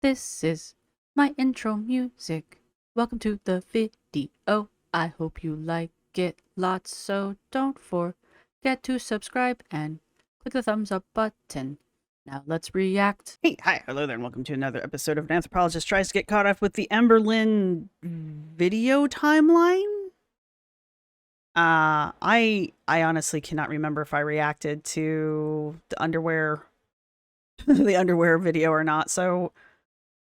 This is my intro music. Welcome to the video. I hope you like it lots, so don't forget to subscribe and click the thumbs up button. Now let's react. Hey, hi, hello there, and welcome to another episode of An Anthropologist Tries to Get Caught Up with the Amberlynn video timeline. I honestly cannot remember if I reacted to the underwear, the underwear video or not. So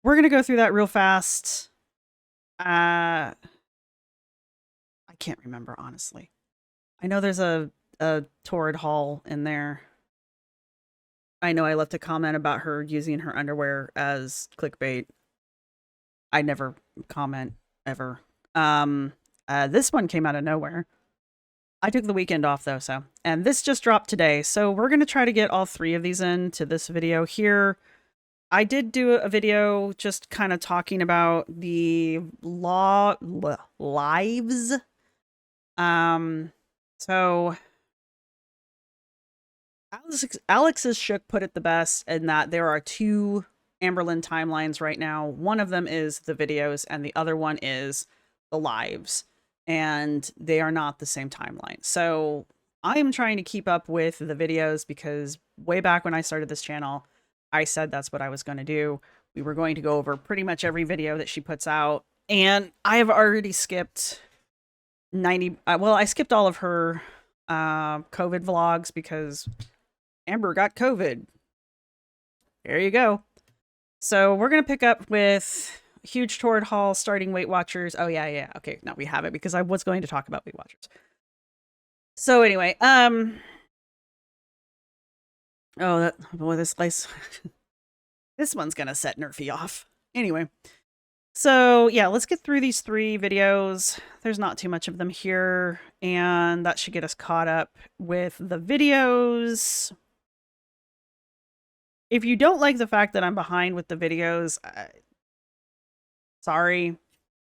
we're gonna go through that real fast. I can't remember honestly. I know there's a Torrid haul in there. I know I left a comment about her using her underwear as clickbait. I never comment ever. This one came out of nowhere. I took the weekend off though, and this just dropped today. So we're going to try to get all three of these into this video here. I did do a video just kind of talking about the lives. So Alexis Shook put it the best in that there are two Amberlynn timelines right now. One of them is the videos and the other one is the lives, and they are not the same timeline. So I am trying to keep up with the videos because way back when I started this channel, I said that's what I was going to do. We were going to go over pretty much every video that she puts out, and I have already skipped 90. Well, I skipped all of her COVID vlogs because Amber got COVID. There you go. So we're going to pick up with huge Torrid haul starting Weight Watchers. Oh, yeah. Okay, no, we have it because I was going to talk about Weight Watchers. So anyway, oh, boy, this place, this one's going to set Nerfy off. Anyway, so yeah, let's get through these three videos. There's not too much of them here, and that should get us caught up with the videos. If you don't like the fact that I'm behind with the videos, sorry.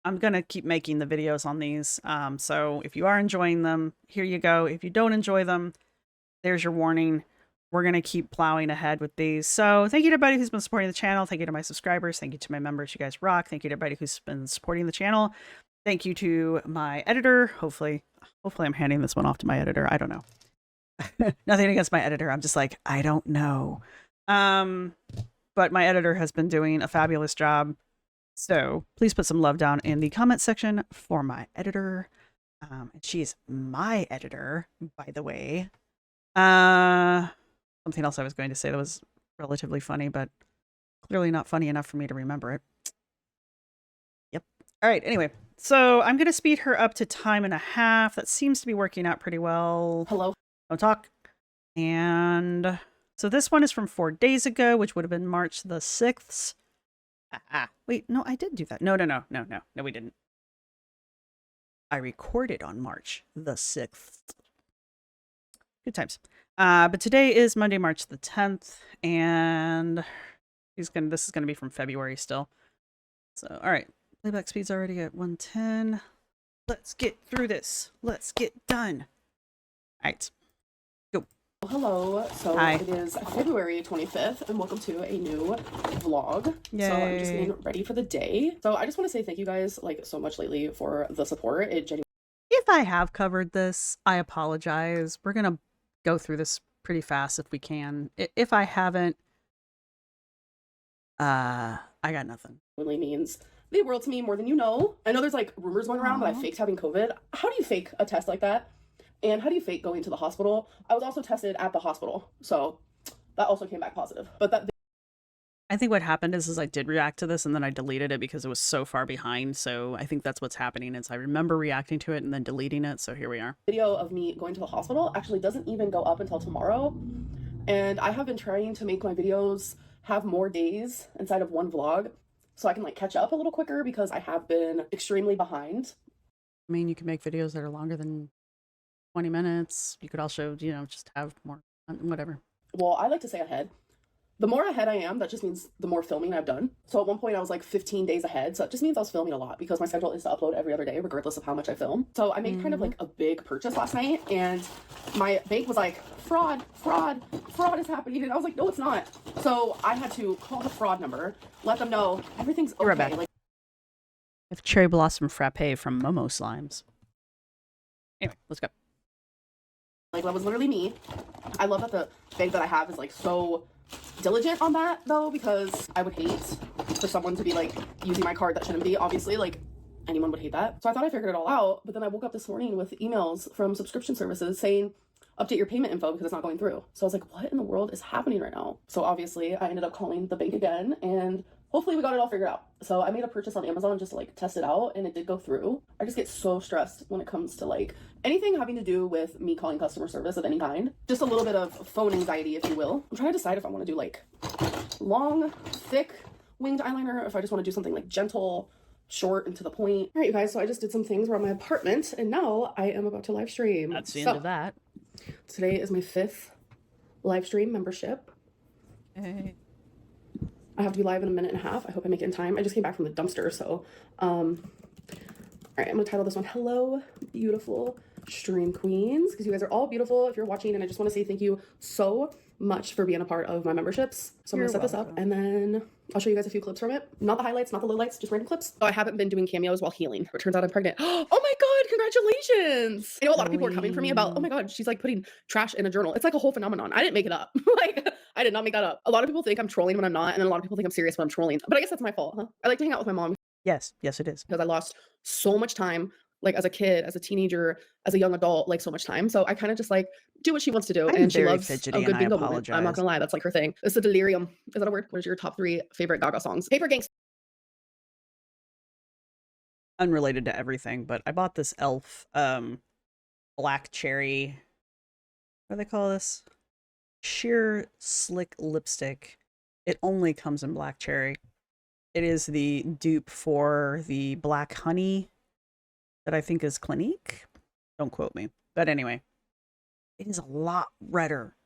I'm going to keep making the videos on these. So if you are enjoying them, here you go. If you don't enjoy them, there's your warning. We're going to keep plowing ahead with these. So thank you to everybody who's been supporting the channel. Thank you to my subscribers. Thank you to my members. You guys rock. Thank you to everybody who's been supporting the channel. Thank you to my editor. Hopefully I'm handing this one off to my editor. I don't know. Nothing against my editor. I'm just like, I don't know. But my editor has been doing a fabulous job. So please put some love down in the comment section for my editor. And she's my editor, by the way. Something else I was going to say that was relatively funny, but clearly not funny enough for me to remember it. Yep. All right. Anyway, so I'm going to speed her up to 1.5. That seems to be working out pretty well. Hello. Don't talk. And so this one is from 4 days ago, which would have been March the 6th. Wait, no, I did do that. No, we didn't. I recorded on March the 6th. Good times. But today is Monday, March the 10th, and this is gonna be from February still. So, all right, playback speed's already at 110. Let's get through this. Let's get done. All right. Hello. So Hi. It is February 25th, and welcome to a new vlog. Yay. So I'm just getting ready for the day. So I just want to say thank you guys like so much lately for the support. It genuinely. If I have covered this, I apologize. We're gonna go through this pretty fast if we can. If I haven't, I got nothing. Really means the world to me more than you know. I know there's like rumors going around that I faked having COVID. How do you fake a test like that? And how do you fake going to the hospital? I was also tested at the hospital, so that also came back positive. But I think what happened is I did react to this and then I deleted it because it was so far behind. So I think that's what's happening is I remember reacting to it and then deleting it. So here we are. Video of me going to the hospital actually doesn't even go up until tomorrow. And I have been trying to make my videos have more days inside of one vlog so I can like catch up a little quicker because I have been extremely behind. I mean, you can make videos that are longer than 20 minutes. You could also, just have more, whatever. Well, I like to stay ahead. The more ahead I am, that just means the more filming I've done. So at one point I was like 15 days ahead. So it just means I was filming a lot because my schedule is to upload every other day, regardless of how much I film. So I made kind of like a big purchase last night, and my bank was like, fraud, fraud, fraud is happening. And I was like, no, it's not. So I had to call the fraud number, let them know everything's okay. Right back. Like, I have cherry blossom frappe from Momo Slimes. Anyway, let's go. Like, that was literally me. I love that the bank that I have is like so diligent on that though, because I would hate for someone to be like using my card that shouldn't be. Obviously, like, anyone would hate that. So I thought I figured it all out, but then I woke up this morning with emails from subscription services saying update your payment info because it's not going through. So I was like, what in the world is happening right now? So obviously I ended up calling the bank again, and hopefully we got it all figured out. So I made a purchase on Amazon just to like test it out, and it did go through. I just get so stressed when it comes to like anything having to do with me calling customer service of any kind. Just a little bit of phone anxiety, if you will. I'm trying to decide if I want to do like long, thick winged eyeliner, or if I just want to do something like gentle, short, and to the point. All right, you guys, so I just did some things around my apartment, and now I am about to live stream. That's the end of that. Today is my 5th live stream membership. Hey. I have to be live in a minute and a half. I hope I make it in time. I just came back from the dumpster, so all right, I'm gonna title this one Hello Beautiful Stream Queens, because you guys are all beautiful if you're watching, and I just want to say thank you so much for being a part of my memberships. So I'm gonna set this up, and then I'll show you guys a few clips from it. Not the highlights, not the lowlights, just random clips. So I haven't been doing cameos while healing, but it turns out I'm pregnant. Oh my god, congratulations! I know a lot of people are coming for me about, oh my god, she's like putting trash in a journal. It's like a whole phenomenon. I didn't make it up. Like, I did not make that up. A lot of people think I'm trolling when I'm not, and then a lot of people think I'm serious when I'm trolling. But I guess that's my fault, huh? I like to hang out with my mom. Yes, yes it is. Because I lost so much time, like as a kid, as a teenager, as a young adult, like so much time. So I kind of just like do what she wants to do. I'm and she very loves fidgety, a good and I bingo moment. apologize. I'm not gonna lie, that's like her thing. It's a delirium. Is that a word? What is your top 3 favorite Gaga songs? Paper Gangster. Unrelated to everything, but I bought this e.l.f. Black cherry. What do they call this? Sheer slick lipstick. It only comes in black cherry. It is the dupe for the black honey that I think is Clinique. Don't quote me. But anyway, it is a lot redder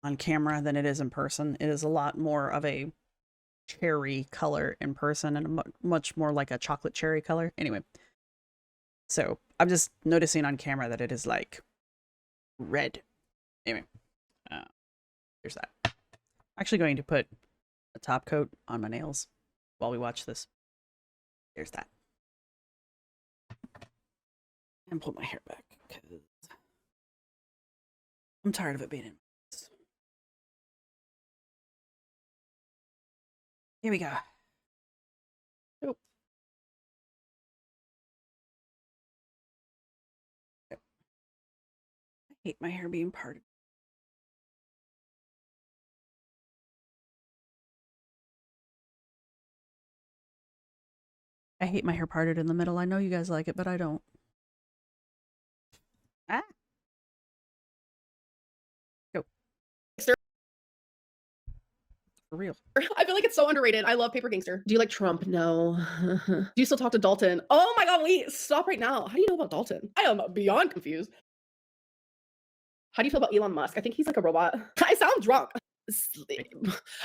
on camera than it is in person. It is a lot more of a cherry color in person, and much more like a chocolate cherry color. Anyway, so I'm just noticing on camera that it is like red. Anyway, here's that. I'm actually going to put a top coat on my nails while we watch this. There's that. And pull my hair back because I'm tired of it being in. Here we go. Oh. I hate my hair being parted. I hate my hair parted in the middle. I know you guys like it, but I don't. Ah. Go. For real. I feel like it's so underrated. I love Paper Gangster. Do you like Trump? No. Do you still talk to Dalton? Oh my god, wait, stop right now. How do you know about Dalton? I am beyond confused. How do you feel about Elon Musk? I think he's like a robot. I sound drunk.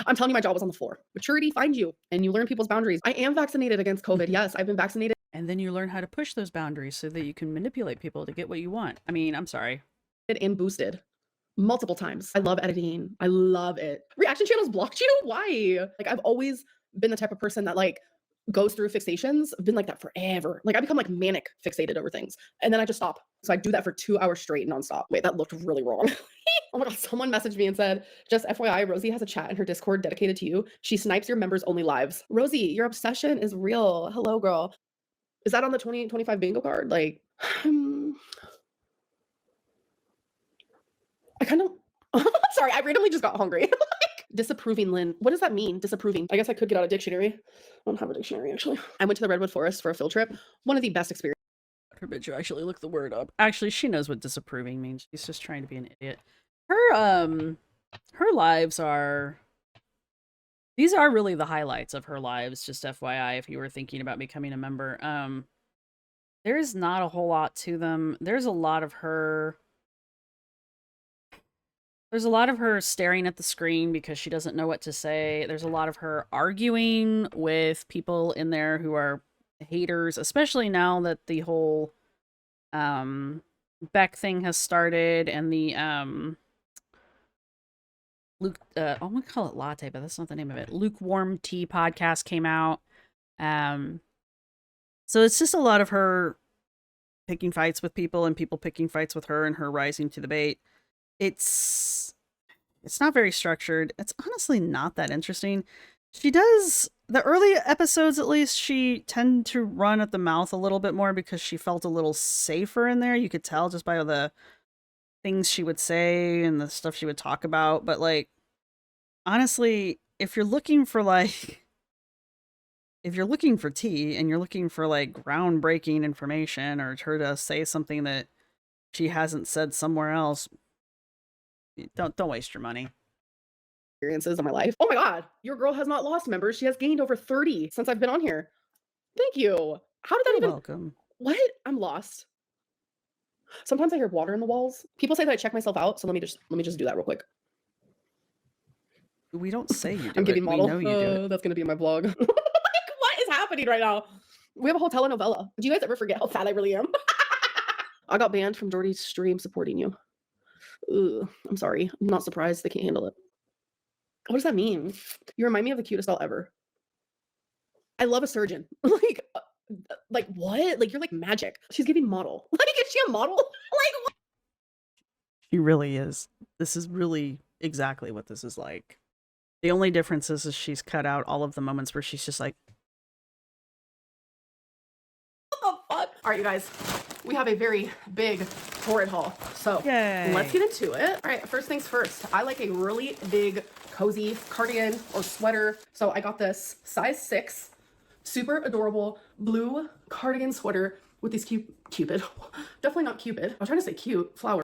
I'm telling you, my jaw was on the floor. Maturity finds you, and you learn people's boundaries. I am vaccinated against COVID. Yes, I've been vaccinated. And then you learn how to push those boundaries so that you can manipulate people to get what you want. I mean, I'm sorry. And boosted multiple times. I love editing. I love it. Reaction channels blocked you? Why? Like, I've always been the type of person that like goes through fixations. I've been like that forever. Like, I become like manic fixated over things, and then I just stop. So I do that for 2 hours straight nonstop. Wait, that looked really wrong. Oh my god, someone messaged me and said, just FYI, Rosie has a chat in her Discord dedicated to you. She snipes your members only lives. Rosie, your obsession is real. Hello, girl. Is that on the 2025 bingo card? Like, I kind of, sorry, I randomly just got hungry. Disapproving Lynn. What does that mean? Disapproving. I guess I could get out a dictionary. I don't have a dictionary, actually. I went to the Redwood Forest for a field trip. One of the best experiences. Her bitch actually look the word up. Actually, she knows what disapproving means. She's just trying to be an idiot. Her lives are... These are really the highlights of her lives, just FYI, if you were thinking about becoming a member. There's not a whole lot to them. There's a lot of her There's a lot of her staring at the screen because she doesn't know what to say. There's a lot of her arguing with people in there who are haters, especially now that the whole Beck thing has started and the I'm gonna call it latte, but that's not the name of it. Lukewarm tea podcast came out. So it's just a lot of her picking fights with people and people picking fights with her and her rising to the bait. It's not very structured. It's honestly not that interesting. She does, the early episodes at least, she tended to run at the mouth a little bit more because she felt a little safer in there. You could tell just by the things she would say and the stuff she would talk about. But like, honestly, if you're looking for tea and you're looking for like groundbreaking information or her to say something that she hasn't said somewhere else, don't waste your money. Experiences of my life. Oh my god, your girl has not lost members. She has gained over 30 since I've been on here. Thank you. How did that even? Welcome. What? I'm lost. Sometimes I hear water in the walls. People say that I check myself out, so let me just do that real quick. We don't say you do I'm giving it. model. We know you do it. That's gonna be in my vlog. Like, what is happening right now? We have a whole telenovela. Do you guys ever forget how fat I really am? I got banned from Jordy's stream supporting you. Ugh, I'm sorry. I'm not surprised they can't handle it. What does that mean? You remind me of the cutest doll ever. I love a surgeon. Like what? Like you're like magic. She's giving model. Like is she a model? Like what? She really is. This is really exactly what this is like. The only difference is she's cut out all of the moments where she's just like, What the fuck? All right, you guys. We have a very big Torrid haul. So yay. Let's get into it. All right, first things first. I like a really big, cozy cardigan or sweater. So I got this size 6, super adorable blue cardigan sweater with these Cupid. Definitely not Cupid. I was trying to say cute flower.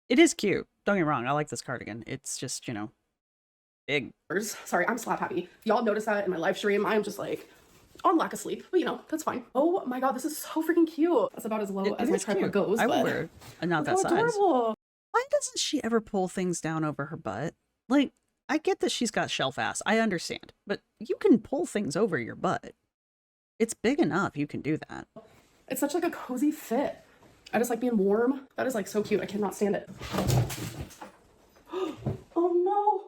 It is cute. Don't get me wrong. I like this cardigan. It's just, you know, big. Sorry, I'm slap happy. Y'all notice that in my live stream. I'm just like on lack of sleep, but you know, that's fine. Oh my god, this is so freaking cute. That's about as low as my tripod goes. I would wear not that size. Adorable. Why doesn't she ever pull things down over her butt? Like, I get that she's got shelf ass. I understand. But you can pull things over your butt. It's big enough. You can do that. It's such like a cozy fit. I just like being warm. That is like so cute. I cannot stand it. Oh no.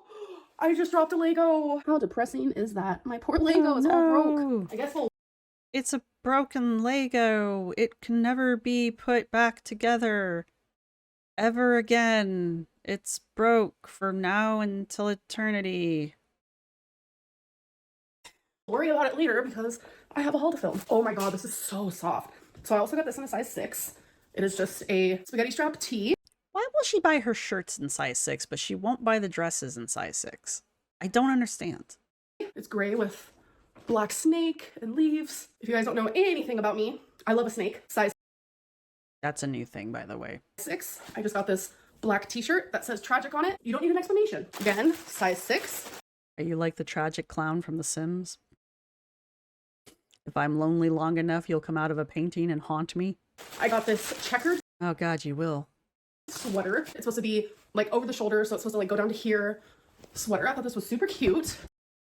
I just dropped a Lego. How depressing is that? My poor Lego is all broke. I guess we'll... It's a broken Lego. It can never be put back together. Ever again. It's broke from now until eternity. worry about it later because I have a haul to film. Oh my god, this is so soft. So I also got this in a size 6. It is just a spaghetti strap tee. Why will she buy her shirts in size 6, but she won't buy the dresses in size 6? I don't understand. It's gray with black snake and leaves. If you guys don't know anything about me, I love a snake. Size... That's a new thing, by the way. 6. I just got this black t-shirt that says tragic on it. You don't need an explanation. Again, size 6. Are you like the tragic clown from The Sims? If I'm lonely long enough, you'll come out of a painting and haunt me. I got this checkered... Oh god, you will. ...sweater. It's supposed to be like over the shoulder, so it's supposed to like go down to here. Sweater. I thought this was super cute.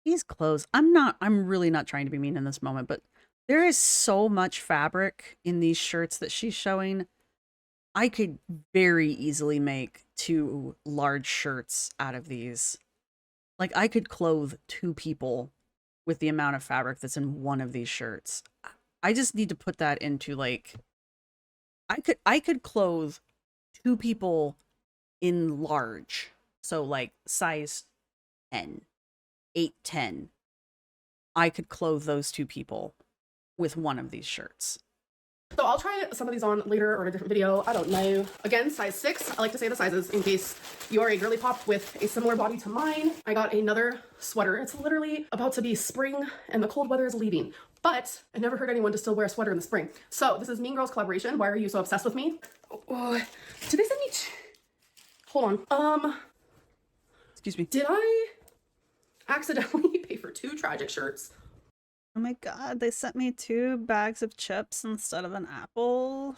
These clothes, I'm really not trying to be mean in this moment, but there is so much fabric in these shirts that she's showing. I could very easily make 2 large shirts out of these. Like, I could clothe 2 people with the amount of fabric that's in one of these shirts. I just need to put that into, like, I could clothe 2 people in large. So, like, size 10, 8, 10. I could clothe those 2 people with one of these shirts. So I'll try some of these on later or in a different video. I don't know. Again, size 6. I like to say the sizes in case you are a girly pop with a similar body to mine. I got another sweater. It's literally about to be spring and the cold weather is leaving. But I never heard anyone to still wear a sweater in the spring. So this is Mean Girls collaboration. Why are you so obsessed with me? Oh, did they send me... Hold on. Excuse me. Did I accidentally pay for 2 tragic shirts? Oh my god, they sent me 2 bags of chips instead of an apple.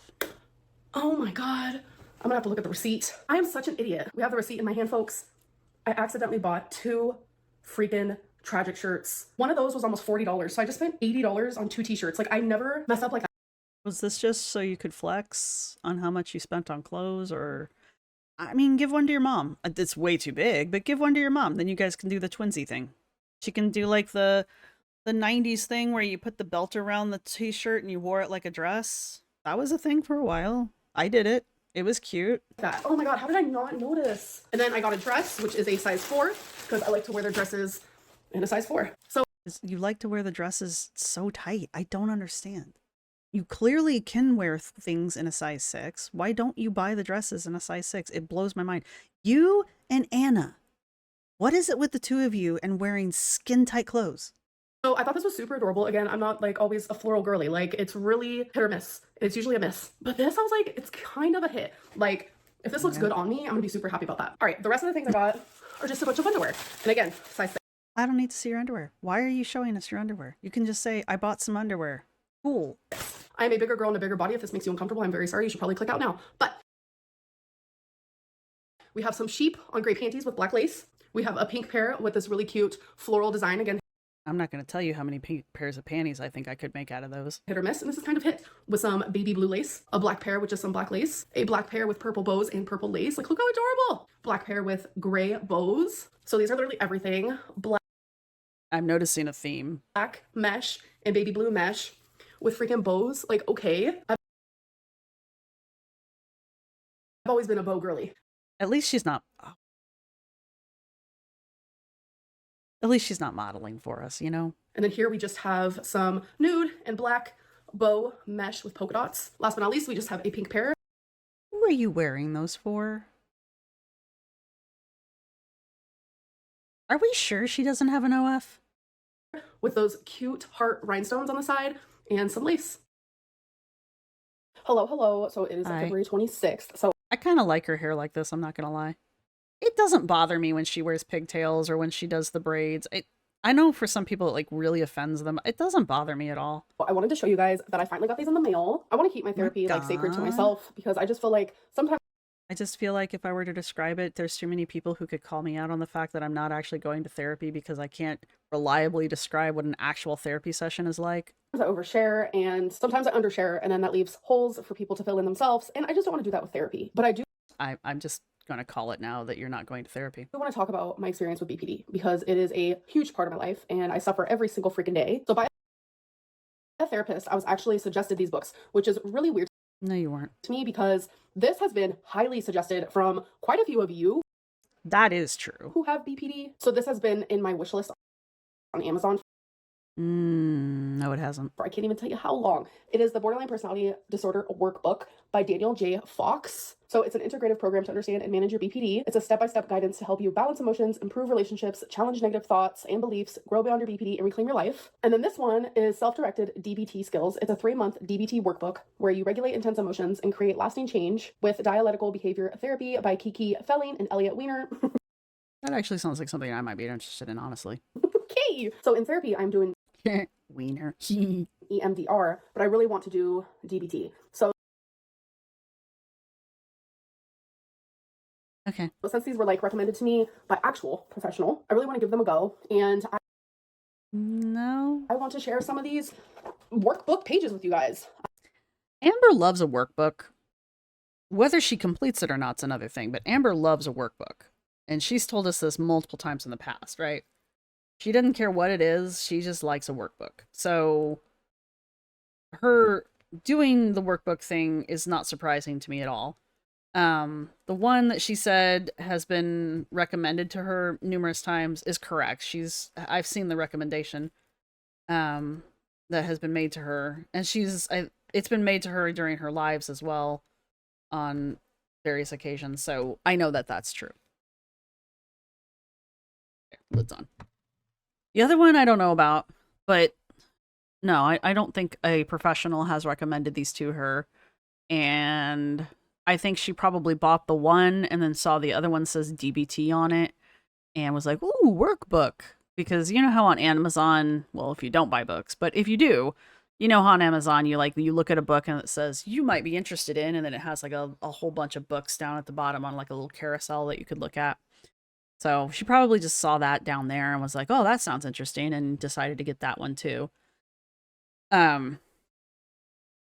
Oh my god. I'm gonna have to look at the receipt. I am such an idiot. We have the receipt in my hand, folks. I accidentally bought 2 freaking tragic shirts. One of those was almost $40. So I just spent $80 on 2 t-shirts. Like I never mess up like that. Was this just so you could flex on how much you spent on clothes? Or, I mean, give one to your mom. It's way too big, but give one to your mom. Then you guys can do the twinsy thing. She can do like the 90s thing where you put the belt around the t-shirt and you wore it like a dress. That was a thing for a while. I did it. It was cute. Oh my god, how did I not notice? And then I got a dress, which is a size 4, because I like to wear their dresses in a size 4. So you like to wear the dresses so tight. I don't understand. You clearly can wear things in a size 6. Why don't you buy the dresses in a size 6? It blows my mind. You and Anna, what is it with the two of you and wearing skin tight clothes? I thought this was super adorable. Again, I'm not like always a floral girly. Like it's really hit or miss. It's usually a miss. But this, I was like, it's kind of a hit. Like if this looks good on me, I'm gonna be super happy about that. All right, the rest of the things I got are just a bunch of underwear. And again, size 6. I don't need to see your underwear. Why are you showing us your underwear? You can just say, I bought some underwear. Cool. I am a bigger girl in a bigger body. If this makes you uncomfortable, I'm very sorry. You should probably click out now. But we have some sheep on gray panties with black lace. We have a pink pair with this really cute floral design. Again, I'm not going to tell you how many pairs of panties I think I could make out of those. Hit or miss, and this is kind of hit with some baby blue lace, a black pair with just some black lace, a black pair with purple bows and purple lace. Like, look how adorable. Black pair with gray bows. So these are literally everything. I'm noticing a theme. Black mesh and baby blue mesh with freaking bows. Like, okay. I've always been a bow girly. At least she's not... At least she's not modeling for us, you know? And then here we just have some nude and black bow mesh with polka dots. Last but not least, we just have a pink pair. Who are you wearing those for? Are we sure she doesn't have an OF? With those cute heart rhinestones on the side and some lace. Hello, hello. So it is February 26th. So I kind of like her hair like this, I'm not gonna lie. It doesn't bother me when she wears pigtails or when she does the braids. I know for some people it like really offends them. It doesn't bother me at all. I wanted to show you guys that I finally got these in the mail. I want to keep my therapy like sacred to myself because I just feel like sometimes if I were to describe it, there's too many people who could call me out on the fact that I'm not actually going to therapy because I can't reliably describe what an actual therapy session is like. I overshare and sometimes I undershare, and then that leaves holes for people to fill in themselves. And I just don't want to do that with therapy. But I do. I'm just going to call it now that you're not going to therapy. I want to talk about my experience with BPD because it is a huge part of my life and I suffer every single freaking day. So by a therapist, I was actually suggested these books, which is really weird. No, you weren't. To me, because this has been highly suggested from quite a few of you. That is true. Who have BPD. So this has been in my wish list on Amazon. No, it hasn't. I can't even tell you how long. It is the Borderline Personality Disorder Workbook by Daniel J. Fox. So it's an integrative program to understand and manage your BPD. It's a step-by-step guidance to help you balance emotions, improve relationships, challenge negative thoughts and beliefs, grow beyond your BPD, and reclaim your life. And then this one is self-directed DBT skills. It's a 3-month DBT workbook where you regulate intense emotions and create lasting change with dialectical behavior therapy by Kiki Felling and Elliot Weiner. That actually sounds like something I might be interested in, honestly. Okay. So in therapy, I'm doing Wiener. EMDR, but I really want to do DBT. So okay. Since these were like recommended to me by actual professional, I really want to give them a go. And I want to share some of these workbook pages with you guys. Amber loves a workbook. Whether she completes it or not's another thing, but Amber loves a workbook. And she's told us this multiple times in the past, right? She doesn't care what it is. She just likes a workbook. So her doing the workbook thing is not surprising to me at all. The one that she said has been recommended to her numerous times is correct. I've seen the recommendation that has been made to her, and it's been made to her during her lives as well on various occasions. So I know that that's true. Okay, lid's on. The other one I don't know about, but no, I don't think a professional has recommended these to her. And I think she probably bought the one and then saw the other one says DBT on it and was like, ooh, workbook. Because you know how on Amazon, well, if you don't buy books, but if you do, you know how on Amazon you look at a book and it says you might be interested in, and then it has like a whole bunch of books down at the bottom on like a little carousel that you could look at. So she probably just saw that down there and was like, oh, that sounds interesting, and decided to get that one too. I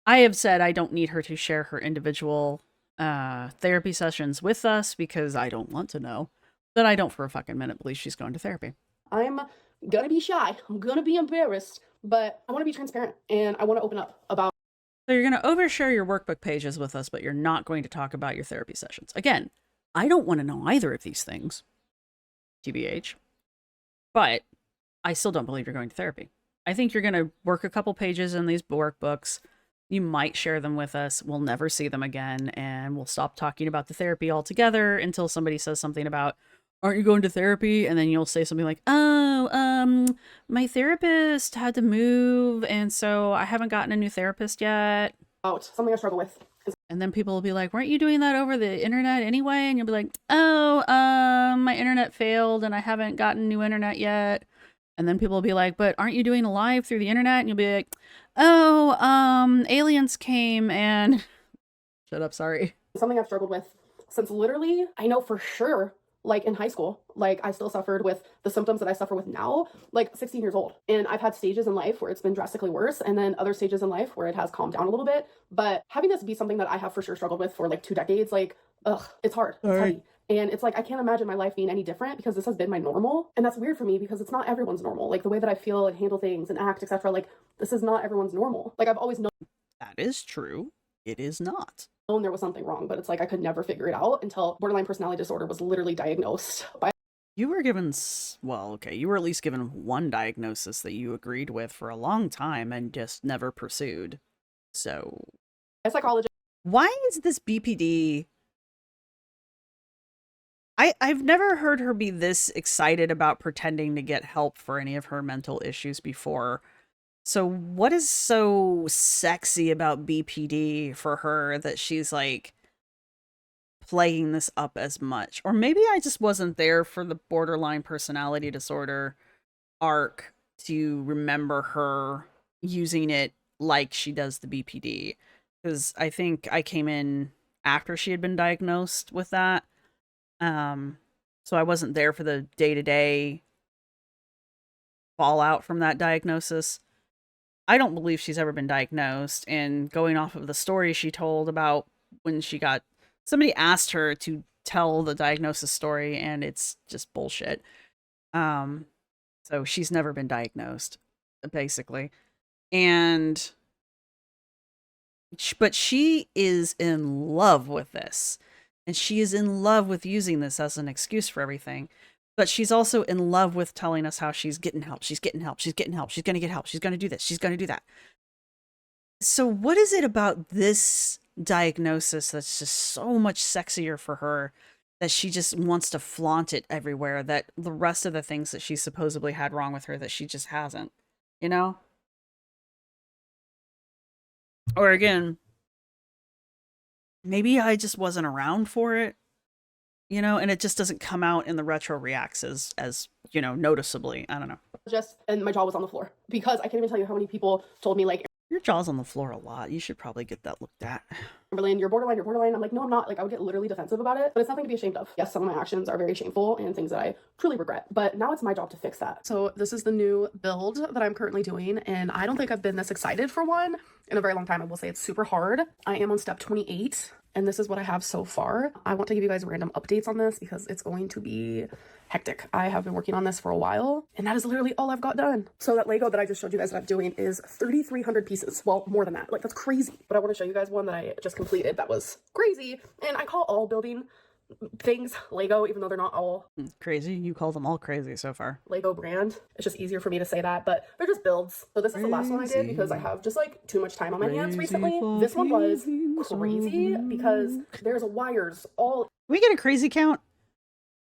have said I don't need her to share her individual therapy sessions with us because I don't want to know. But I don't for a fucking minute believe she's going to therapy. I'm gonna be shy. I'm gonna be embarrassed, but I want to be transparent and I want to open up about. So you're going to overshare your workbook pages with us, but you're not going to talk about your therapy sessions. Again, I don't want to know either of these things, TBH. But I still don't believe you're going to therapy. I think you're going to work a couple pages in these workbooks. You might share them with us. We'll never see them again, and we'll stop talking about the therapy altogether until somebody says something about, aren't you going to therapy? And then you'll say something like, oh, my therapist had to move, and so I haven't gotten a new therapist yet. Something I struggle with. And then people will be like, weren't you doing that over the internet anyway? And you'll be like, oh, my internet failed and I haven't gotten new internet yet. And then people will be like, but aren't you doing a live through the internet? And you'll be like, oh, aliens came and... Shut up, sorry. Something I've struggled with since literally, I know for sure, like in high school, like I still suffered with the symptoms that I suffer with now, like 16 years old. And I've had stages in life where it's been drastically worse, and then other stages in life where it has calmed down a little bit. But having this be something that I have for sure struggled with for like 2 decades, like, it's hard. It's heavy. And it's like, I can't imagine my life being any different because this has been my normal. And that's weird for me because it's not everyone's normal. Like the way that I feel and handle things and act, etc. Like this is not everyone's normal. Like I've always known. That is true. It is not. There was something wrong, but it's like I could never figure it out until borderline personality disorder was literally diagnosed by. You were given, well, okay, you were at least given one diagnosis that you agreed with for a long time and just never pursued. So, a psychologist. Why is this BPD? I've never heard her be this excited about pretending to get help for any of her mental issues before. So what is so sexy about BPD for her that she's like playing this up as much? Or maybe I just wasn't there for the borderline personality disorder arc to remember her using it like she does the BPD. Because I think I came in after she had been diagnosed with that. So I wasn't there for the day-to-day fallout from that diagnosis. I don't believe she's ever been diagnosed, and going off of the story she told about when she got, somebody asked her to tell the diagnosis story, and it's just bullshit. So she's never been diagnosed, basically. And, but she is in love with this, and she is in love with using this as an excuse for everything. But she's also in love with telling us how she's getting help. She's getting help. She's getting help. She's going to get help. She's going to do this. She's going to do that. So what is it about this diagnosis that's just so much sexier for her that she just wants to flaunt it everywhere, that the rest of the things that she supposedly had wrong with her that she just hasn't, you know? Or again, maybe I just wasn't around for it. You know, and it just doesn't come out in the retro reacts as you know, noticeably. I don't know. And my jaw was on the floor because I can't even tell you how many people told me like, your jaw's on the floor a lot. You should probably get that looked at. Amberlynn, you're borderline, you're borderline. I'm like, no, I'm not. Like, I would get literally defensive about it, but it's nothing to be ashamed of. Yes, some of my actions are very shameful and things that I truly regret, but now it's my job to fix that. So this is the new build that I'm currently doing, and I don't think I've been this excited for one in a very long time. I will say it's super hard. I am on step 28, and this is what I have so far. I want to give you guys random updates on this because it's going to be hectic. I have been working on this for a while, and that is literally all I've got done. So that Lego that I just showed you guys that I'm doing is 3,300 pieces. Well, more than that. Like, that's crazy. But I want to show you guys one that I just completed that was crazy. And I call all building things Lego, even though they're not all crazy. You call them all crazy so far. Lego brand. It's just easier for me to say that, but they're just builds. So this is the last one I did because I have just like too much time on my hands recently. This one was crazy because there's wires all. Can we get a crazy count?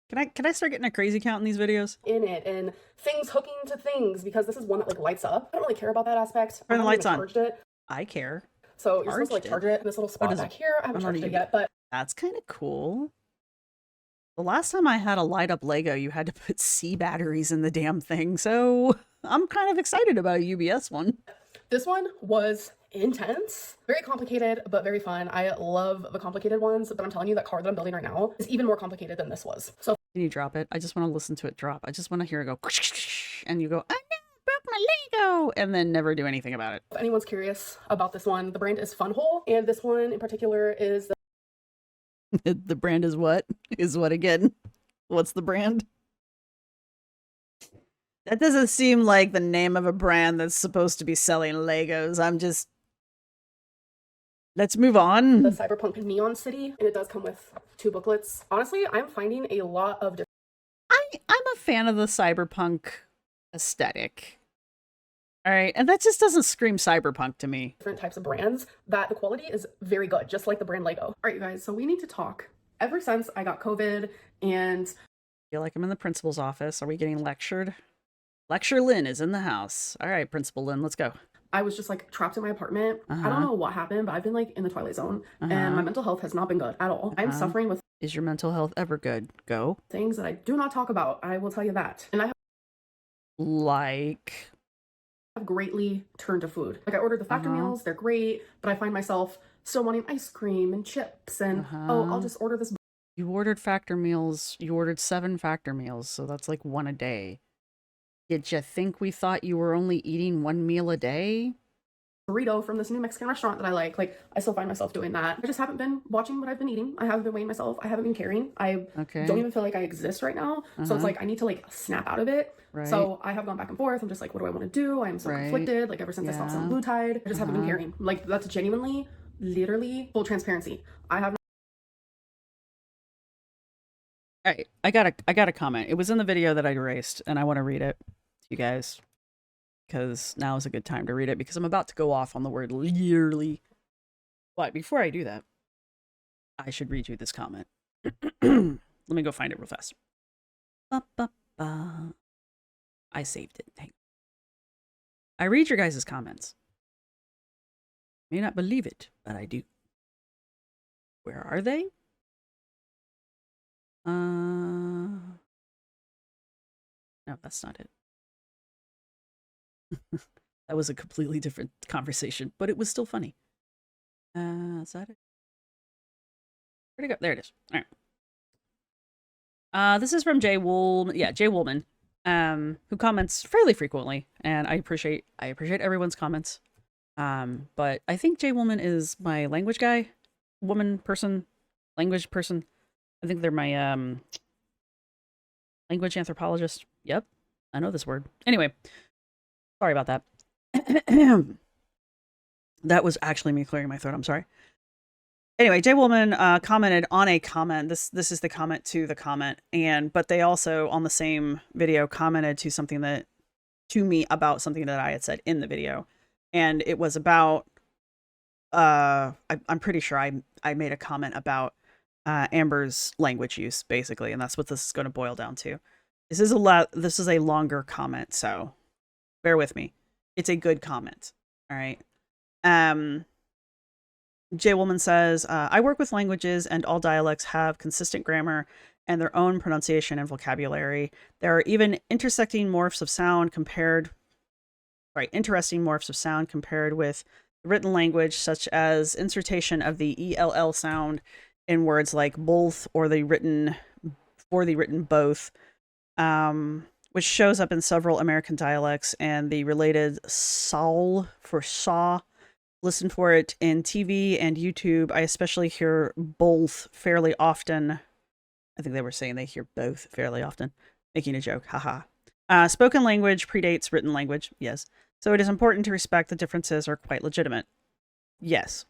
Can I start getting a crazy count in these videos? In it, and things hooking to things, because this is one that like lights up. I don't really care about that aspect. Turn the lights on. Charged it. I care. So you're supposed to like charge it in this little spot back here. I haven't charged it yet, but that's kind of cool. The last time I had a light up Lego, you had to put C batteries in the damn thing. So I'm kind of excited about a UBS one. This one was intense, very complicated, but very fun. I love the complicated ones, but I'm telling you that car that I'm building right now is even more complicated than this was. So Can you drop it? I just want to listen to it drop. I just want to hear it go, and you go, oh no, broke my Lego, and then never do anything about it. If anyone's curious about this one, the brand is Funhole, and this one in particular is The brand is what? Is what again? What's the brand? That doesn't seem like the name of a brand that's supposed to be selling Legos. Let's move on. the Cyberpunk Neon City, and it does come with 2 booklets. Honestly, I'm finding a lot of I'm a fan of the cyberpunk aesthetic. All right, and that just doesn't scream cyberpunk to me. different types of brands that the quality is very good, just like the brand Lego. All right, you guys, so we need to talk. Ever since I got COVID and I feel like I'm in the principal's office. Are we getting lectured? Lecture Lynn is in the house. All right, Principal Lynn, let's go. I was just like trapped in my apartment. I Uh-huh. don't know what happened, but I've been like in the twilight zone and my mental health has not been good at all. I'm Uh-huh. suffering with Is your mental health ever good? Go. things that I do not talk about. I will tell you that. And I Like, have greatly turned to food. Like I ordered the factor meals, they're great, but I find myself still wanting ice cream and chips and oh, I'll just order this you ordered factor meals. You ordered 7 factor meals, so that's like 1 a day. Did you think we thought you were only eating 1 meal a day? burrito from this new Mexican restaurant that I like. Like I still find myself doing that. I just haven't been watching what I've been eating. I haven't been weighing myself. I haven't been caring. I Okay. don't even feel like I exist right now. So it's like I need to like snap out of it. Right. So I have gone back and forth. I'm just like, what do I want to do? I am so Right. conflicted. Like ever since I saw some blue tide, I just haven't been caring. Like that's genuinely, literally full transparency. I have All right, I got a comment. It was in the video that I erased, and I want to read it to you guys because now is a good time to read it because I'm about to go off on the word literally. But before I do that, I should read you this comment. Let me go find it real fast. Ba, ba, ba. I saved it. Hang on. I read your guys' comments. May not believe it, but I do. Where are they? No, that's not it. That was a completely different conversation, but it was still funny. Is that it? Where'd it go? There it is. All right. This is from Jay Woolman. Yeah, Jay Woolman, who comments fairly frequently, and I appreciate everyone's comments. But I think Jay Woolman is my language guy, language person. I think they're my language anthropologist. Yep, I know this word. Anyway, sorry about that. That was actually me clearing my throat. I'm sorry. Anyway, Jay Woolman commented on a comment. This is the comment to the comment, but they also on the same video commented to me about something that I had said in the video, and it was about I'm pretty sure I made a comment about Amber's language use basically, and that's what this is going to boil down to. This is a longer comment, so bear with me. It's a good comment. All right. Jay Woolman says, I work with languages and all dialects have consistent grammar and their own pronunciation and vocabulary. There are even interesting morphs of sound compared with written language, such as insertion of the ELL sound in words like both or the written both, which shows up in several American dialects, and the related sol for saw. Listen for it in TV and YouTube. I especially hear both fairly often. I think they were saying they hear both fairly often. Making a joke, haha. Spoken language predates written language, yes. So it is important to respect the differences are quite legitimate. Yes.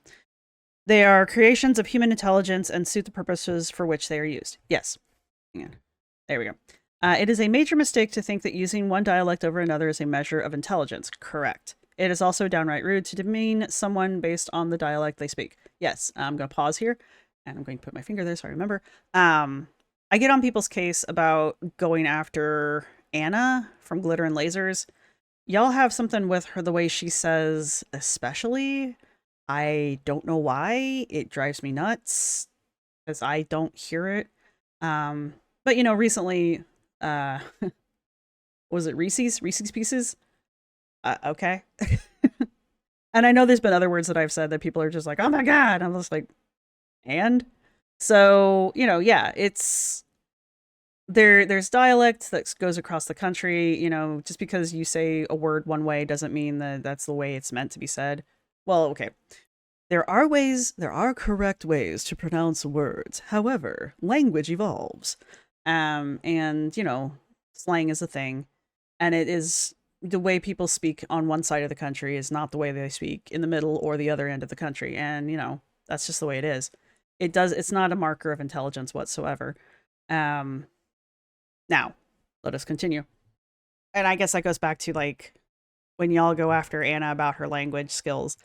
They are creations of human intelligence and suit the purposes for which they are used. Yes. Yeah. There we go. It is a major mistake to think that using one dialect over another is a measure of intelligence. Correct. It is also downright rude to demean someone based on the dialect they speak. Yes, I'm going to pause here, and I'm going to put my finger there so I remember. I get on people's case about going after Anna from Glitter and Lasers. Y'all have something with her, the way she says, especially. I don't know why. It drives me nuts, because I don't hear it. But, you know, recently, was it Reese's Pieces? Okay. And I know there's been other words that I've said that people are just like, oh my God. I'm just like, and? So, you know, yeah, it's there's dialect that goes across the country. You know, just because you say a word one way doesn't mean that that's the way it's meant to be said. Well, okay. There are correct ways to pronounce words. However, language evolves. And, you know, slang is a thing. And it is the way people speak on one side of the country is not the way they speak in the middle or the other end of the country. And, you know, that's just the way it is. It's not a marker of intelligence whatsoever. Um, Now, let us continue. And I guess that goes back to like when y'all go after Anna about her language skills.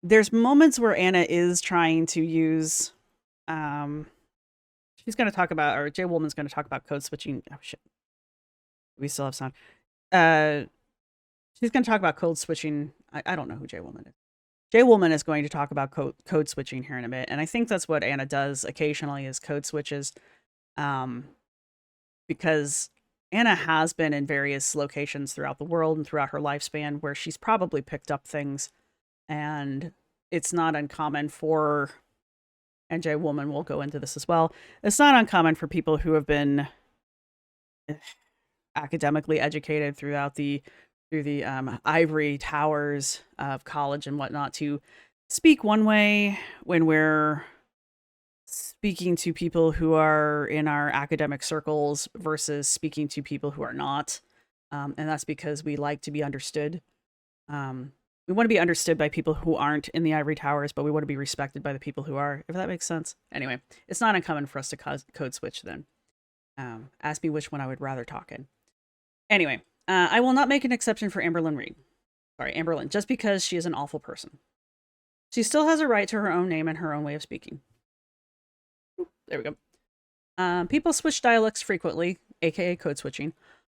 There's moments where Anna is trying to use she's going to talk about, or Jay Woolman's going to talk about code switching. Oh shit. We still have sound. She's going to talk about code switching. I don't know who Jay Woolman is. Jay Woolman is going to talk about code switching here in a bit. And I think that's what Anna does occasionally is code switches. Because Anna has been in various locations throughout the world and throughout her lifespan where she's probably picked up things. And it's not uncommon for, and Jay Woolman will go into this as well, it's not uncommon for people who have been academically educated through the ivory towers of college and whatnot to speak one way when we're speaking to people who are in our academic circles versus speaking to people who are not. And that's because we like to be understood. We want to be understood by people who aren't in the ivory towers, but we want to be respected by the people who are, if that makes sense. Anyway, it's not uncommon for us to code switch then. Ask me which one I would rather talk in. Anyway, I will not make an exception for Amberlynn, just because she is an awful person. She still has a right to her own name and her own way of speaking. There we go. People switch dialects frequently, aka code switching,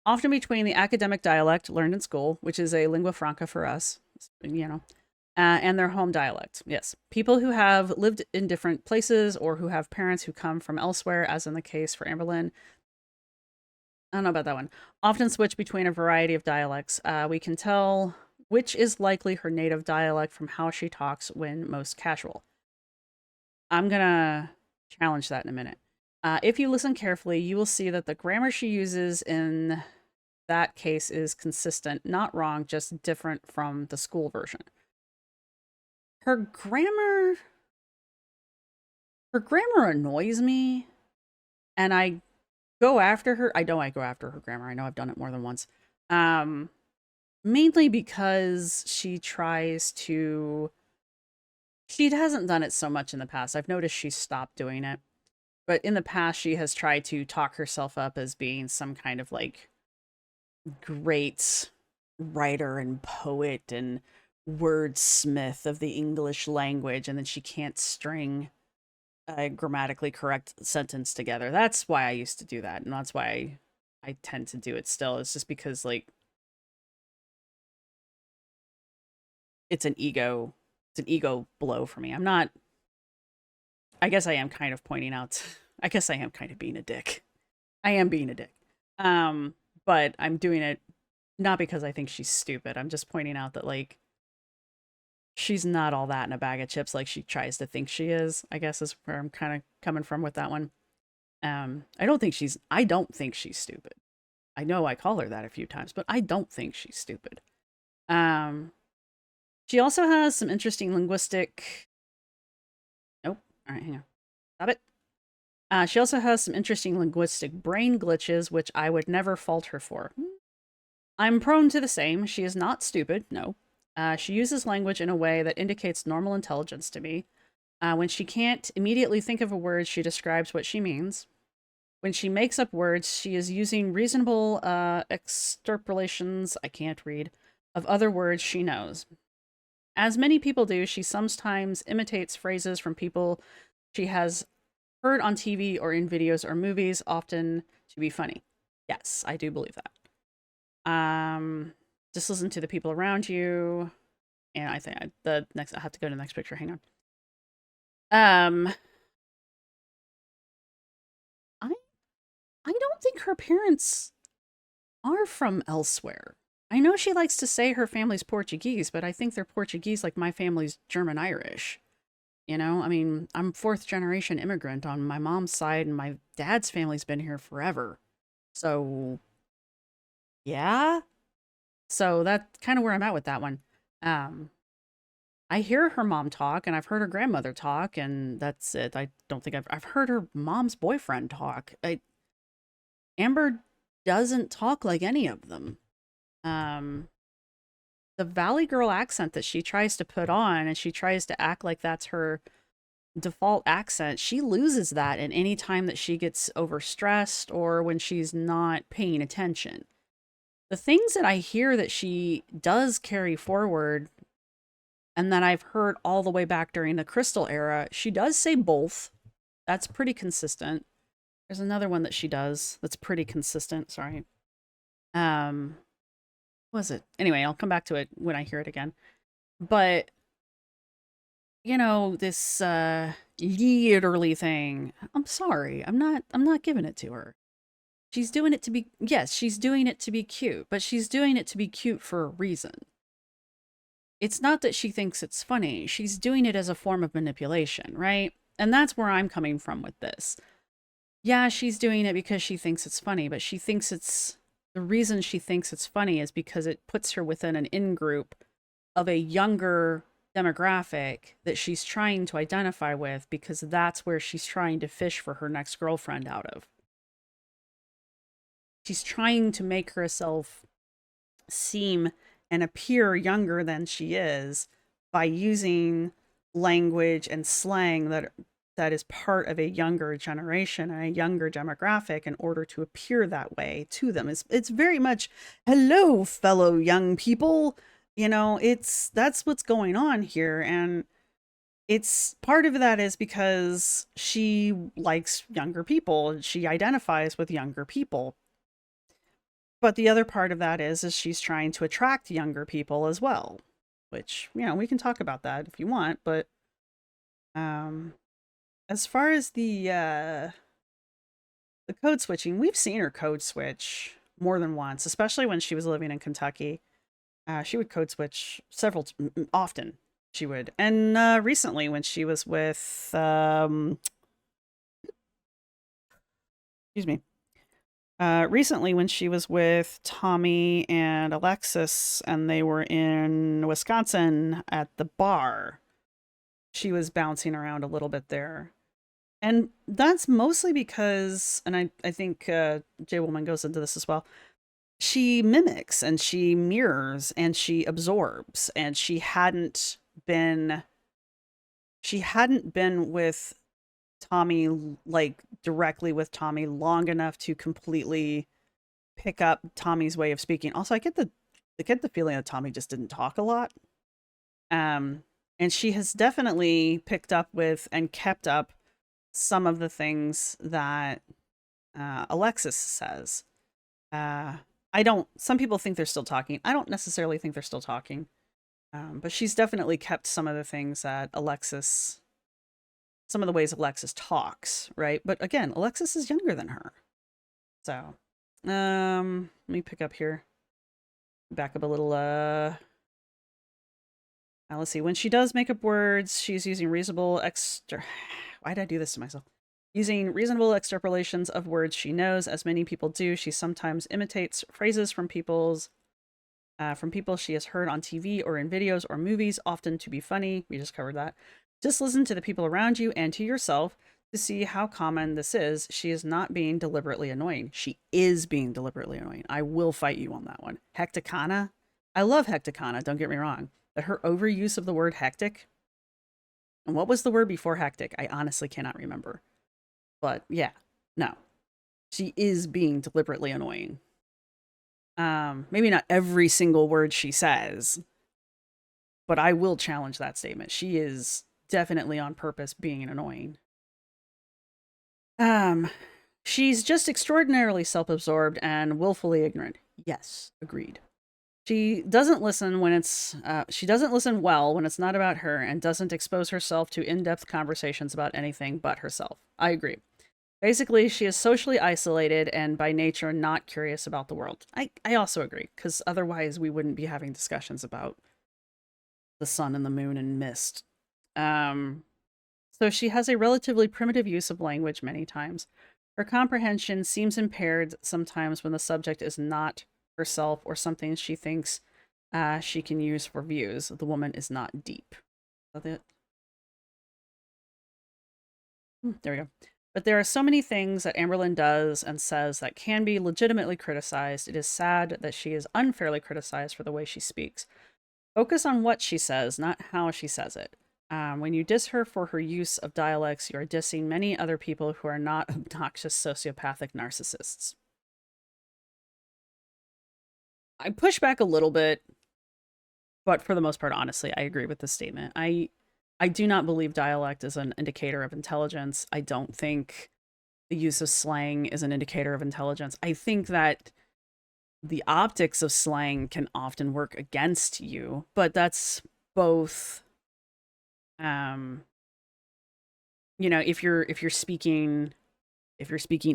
often between the academic dialect learned in school, which is a lingua franca for us, you know, and their home dialect. Yes, people who have lived in different places or who have parents who come from elsewhere, as in the case for Amberlynn. I don't know about that one. Often switch between a variety of dialects. We can tell which is likely her native dialect from how she talks when most casual. I'm gonna challenge that in a minute. If you listen carefully, you will see that the grammar she uses in that case is consistent, not wrong, just different from the school version. Her grammar annoys me, and I go after her. I know I go after her grammar. I know I've done it more than once. Mainly because she hasn't done it so much in the past. I've noticed she's stopped doing it. But in the past, she has tried to talk herself up as being some kind of like great writer and poet and wordsmith of the English language. And then she can't string a grammatically correct sentence together. That's why I used to do that. And that's why I tend to do it still. It's just because like it's an ego blow for me. I guess I am kind of pointing out, I guess I am kind of being a dick. I am being a dick. But I'm doing it not because I think she's stupid. I'm just pointing out that like she's not all that in a bag of chips like she tries to think she is, I guess is where I'm kind of coming from with that one. I don't think she's stupid. I know I call her that a few times, but I don't think she's stupid. She also has some interesting linguistic... Nope. All right, hang on. Stop it. She also has some interesting linguistic brain glitches, which I would never fault her for. I'm prone to the same. She is not stupid, no. She uses language in a way that indicates normal intelligence to me. When she can't immediately think of a word, she describes what she means. When she makes up words, she is using reasonable extrapolations, I can't read, of other words she knows. As many people do, she sometimes imitates phrases from people she has heard on TV or in videos or movies, often to be funny. Yes, I do believe that. Just listen to the people around you. And I think I have to go to the next picture. Hang on. I don't think her parents are from elsewhere. I know she likes to say her family's Portuguese, but I think they're Portuguese like my family's German-Irish. You know, I mean, I'm fourth generation immigrant on my mom's side, and my dad's family's been here forever. So, yeah. So that's kind of where I'm at with that one. Um, I hear her mom talk, and I've heard her grandmother talk, and that's it. I don't think I've heard her mom's boyfriend talk. Amber doesn't talk like any of them. Um, the Valley Girl accent that she tries to put on, and she tries to act like that's her default accent, she loses that in any time that she gets overstressed or when she's not paying attention. The things that I hear that she does carry forward and that I've heard all the way back during the Crystal era, she does say both. That's pretty consistent. There's another one that she does that's pretty consistent. Sorry. Was it? Anyway, I'll come back to it when I hear it again. But you know, this literally thing. I'm sorry. I'm not giving it to her. She's doing it to be, yes, she's doing it to be cute, but she's doing it to be cute for a reason. It's not that she thinks it's funny. She's doing it as a form of manipulation, right? And that's where I'm coming from with this. Yeah, she's doing it because she thinks it's funny, but she thinks it's, the reason she thinks it's funny is because it puts her within an in-group of a younger demographic that she's trying to identify with, because that's where she's trying to fish for her next girlfriend out of. She's trying to make herself seem and appear younger than she is by using language and slang that is part of a younger generation and a younger demographic in order to appear that way to them. It's very much, hello, fellow young people. You know, that's what's going on here. And it's part of that is because she likes younger people. She identifies with younger people. But the other part of that is she's trying to attract younger people as well, which, you know, we can talk about that if you want. But as far as the code switching, we've seen her code switch more than once, especially when she was living in Kentucky. She would code switch often. She would. And recently when she was with, excuse me. Recently when she was with Tommy and Alexis and they were in Wisconsin at the bar, she was bouncing around a little bit there. And that's mostly because, and I think Jay Woman goes into this as well, she mimics and she mirrors and she absorbs, and she hadn't been with Tommy, like directly with Tommy, long enough to completely pick up Tommy's way of speaking. Also, I get the feeling that Tommy just didn't talk a lot. And she has definitely picked up with and kept up some of the things that Alexis says. Some people think they're still talking. I don't necessarily think they're still talking. But she's definitely kept some of the things that some of the ways Alexis talks, right? But again, Alexis is younger than her. So, let me pick up here. Back up a little, now let's see. When she does make up words, she's using reasonable why did I do this to myself? Using reasonable extrapolations of words she knows, as many people do. She sometimes imitates phrases from people she has heard on TV or in videos or movies, often to be funny. We just covered that. Just listen to the people around you and to yourself to see how common this is. She is not being deliberately annoying. She is being deliberately annoying. I will fight you on that one. Hecticana. I love Hecticana, don't get me wrong. But her overuse of the word hectic, and what was the word before hectic? I honestly cannot remember. But yeah, no. She is being deliberately annoying. Maybe not every single word she says, but I will challenge that statement. She is definitely on purpose being annoying. She's just extraordinarily self-absorbed and willfully ignorant. Yes, agreed. She doesn't listen she doesn't listen well when it's not about her, and doesn't expose herself to in-depth conversations about anything but herself. I agree. Basically, she is socially isolated and by nature not curious about the world. I also agree, because otherwise we wouldn't be having discussions about the sun and the moon and mist. So she has a relatively primitive use of language many times. Her comprehension seems impaired sometimes when the subject is not herself or something she thinks she can use for views. The woman is not deep. Is that it? There we go. But there are so many things that Amberlynn does and says that can be legitimately criticized. It is sad that she is unfairly criticized for the way she speaks. Focus on what she says, not how she says it. When you diss her for her use of dialects, you are dissing many other people who are not obnoxious sociopathic narcissists. I push back a little bit, but for the most part, honestly, I agree with this statement. I do not believe dialect is an indicator of intelligence. I don't think the use of slang is an indicator of intelligence. I think that the optics of slang can often work against you, but that's both you know, if you're speaking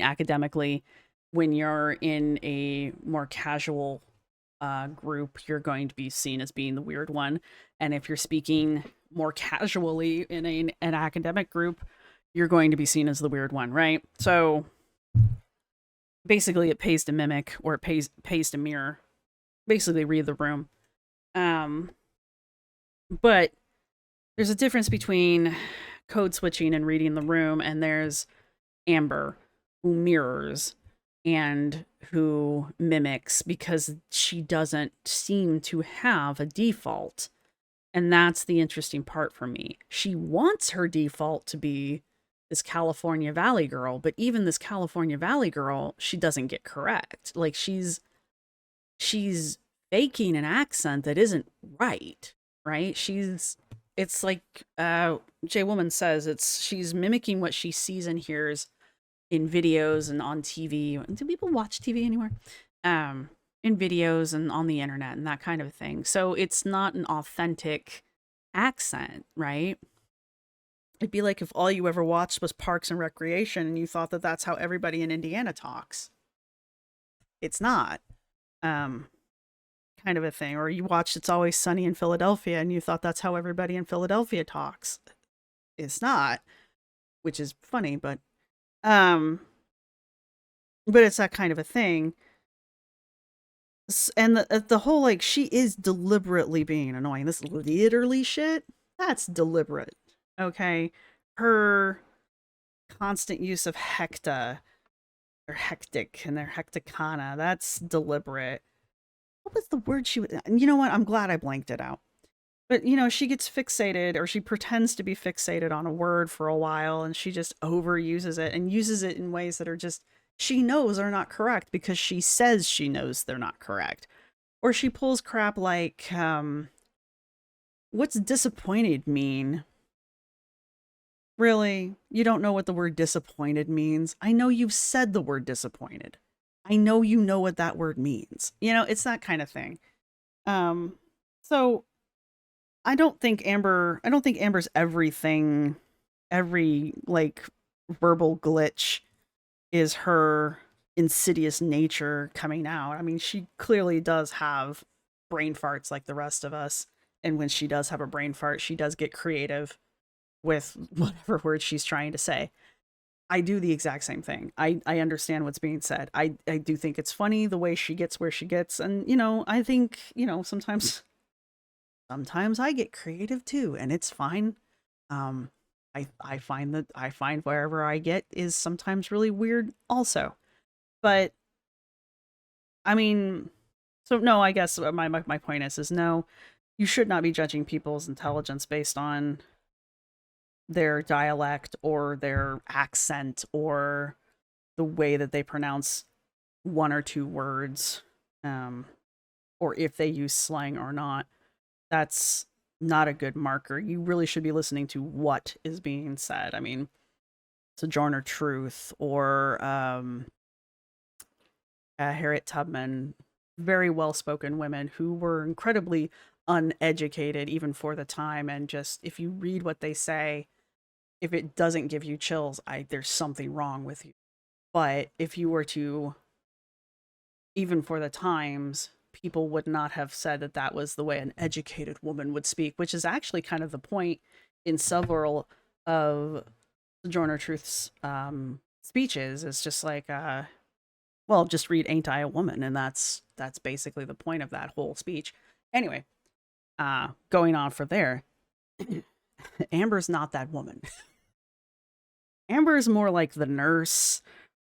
academically, when you're in a more casual group, you're going to be seen as being the weird one. And if you're speaking more casually in an academic group, you're going to be seen as the weird one, right? So basically it pays to mimic, or it pays to mirror. Basically read the room. But there's a difference between code switching and reading the room, and there's Amber, who mirrors and who mimics because she doesn't seem to have a default. And that's the interesting part for me. She wants her default to be this California Valley girl, but even this California Valley girl, she doesn't get correct. Like she's faking an accent that isn't right, right? It's like Jay Woman says, she's mimicking what she sees and hears in videos and on TV. Do people watch TV anymore? In videos and on the internet and that kind of thing. So it's not an authentic accent, right? It'd be like if all you ever watched was Parks and Recreation and you thought that that's how everybody in Indiana talks. It's not. Kind of a thing. Or you watched It's Always Sunny in Philadelphia and you thought that's how everybody in Philadelphia talks. It's not, which is funny, but it's that kind of a thing. And the whole, like, she is deliberately being annoying. This literally shit, that's deliberate. Okay? Her constant use of hecta, or hectic, and their hecticana, that's deliberate. What was the word she would... You know what? I'm glad I blanked it out. But, you know, she gets fixated, or she pretends to be fixated on a word for a while, and she just overuses it, and uses it in ways that are just... she knows are not correct because she says she knows they're not correct. Or she pulls crap like, what's disappointed mean? Really? You don't know what the word disappointed means? I know you've said the word disappointed. I know you know what that word means. You know, it's that kind of thing. So I don't think Amber's everything, every, like, verbal glitch is her insidious nature coming out. I mean, she clearly does have brain farts like the rest of us. And when she does have a brain fart, she does get creative with whatever words she's trying to say. I do the exact same thing. I understand what's being said. I do think it's funny the way she gets where she gets. And, you know, I think, you know, sometimes I get creative too, and it's fine. I find wherever I get is sometimes really weird also. But I mean, so no, I guess my point is no, you should not be judging people's intelligence based on their dialect or their accent or the way that they pronounce one or two words, or if they use slang or not. That's not a good marker. You really should be listening to what is being said. I mean, Sojourner Truth or Harriet Tubman, very well-spoken women who were incredibly uneducated even for the time, and just, if you read what they say, if it doesn't give you chills, there's something wrong with you. But if you were to, even for the times, people would not have said that that was the way an educated woman would speak, which is actually kind of the point in several of Sojourner Truth's speeches is just like, well, just read "Ain't I a Woman," and that's basically the point of that whole speech. Anyway, going on for there, Amber's not that woman. Amber is more like the nurse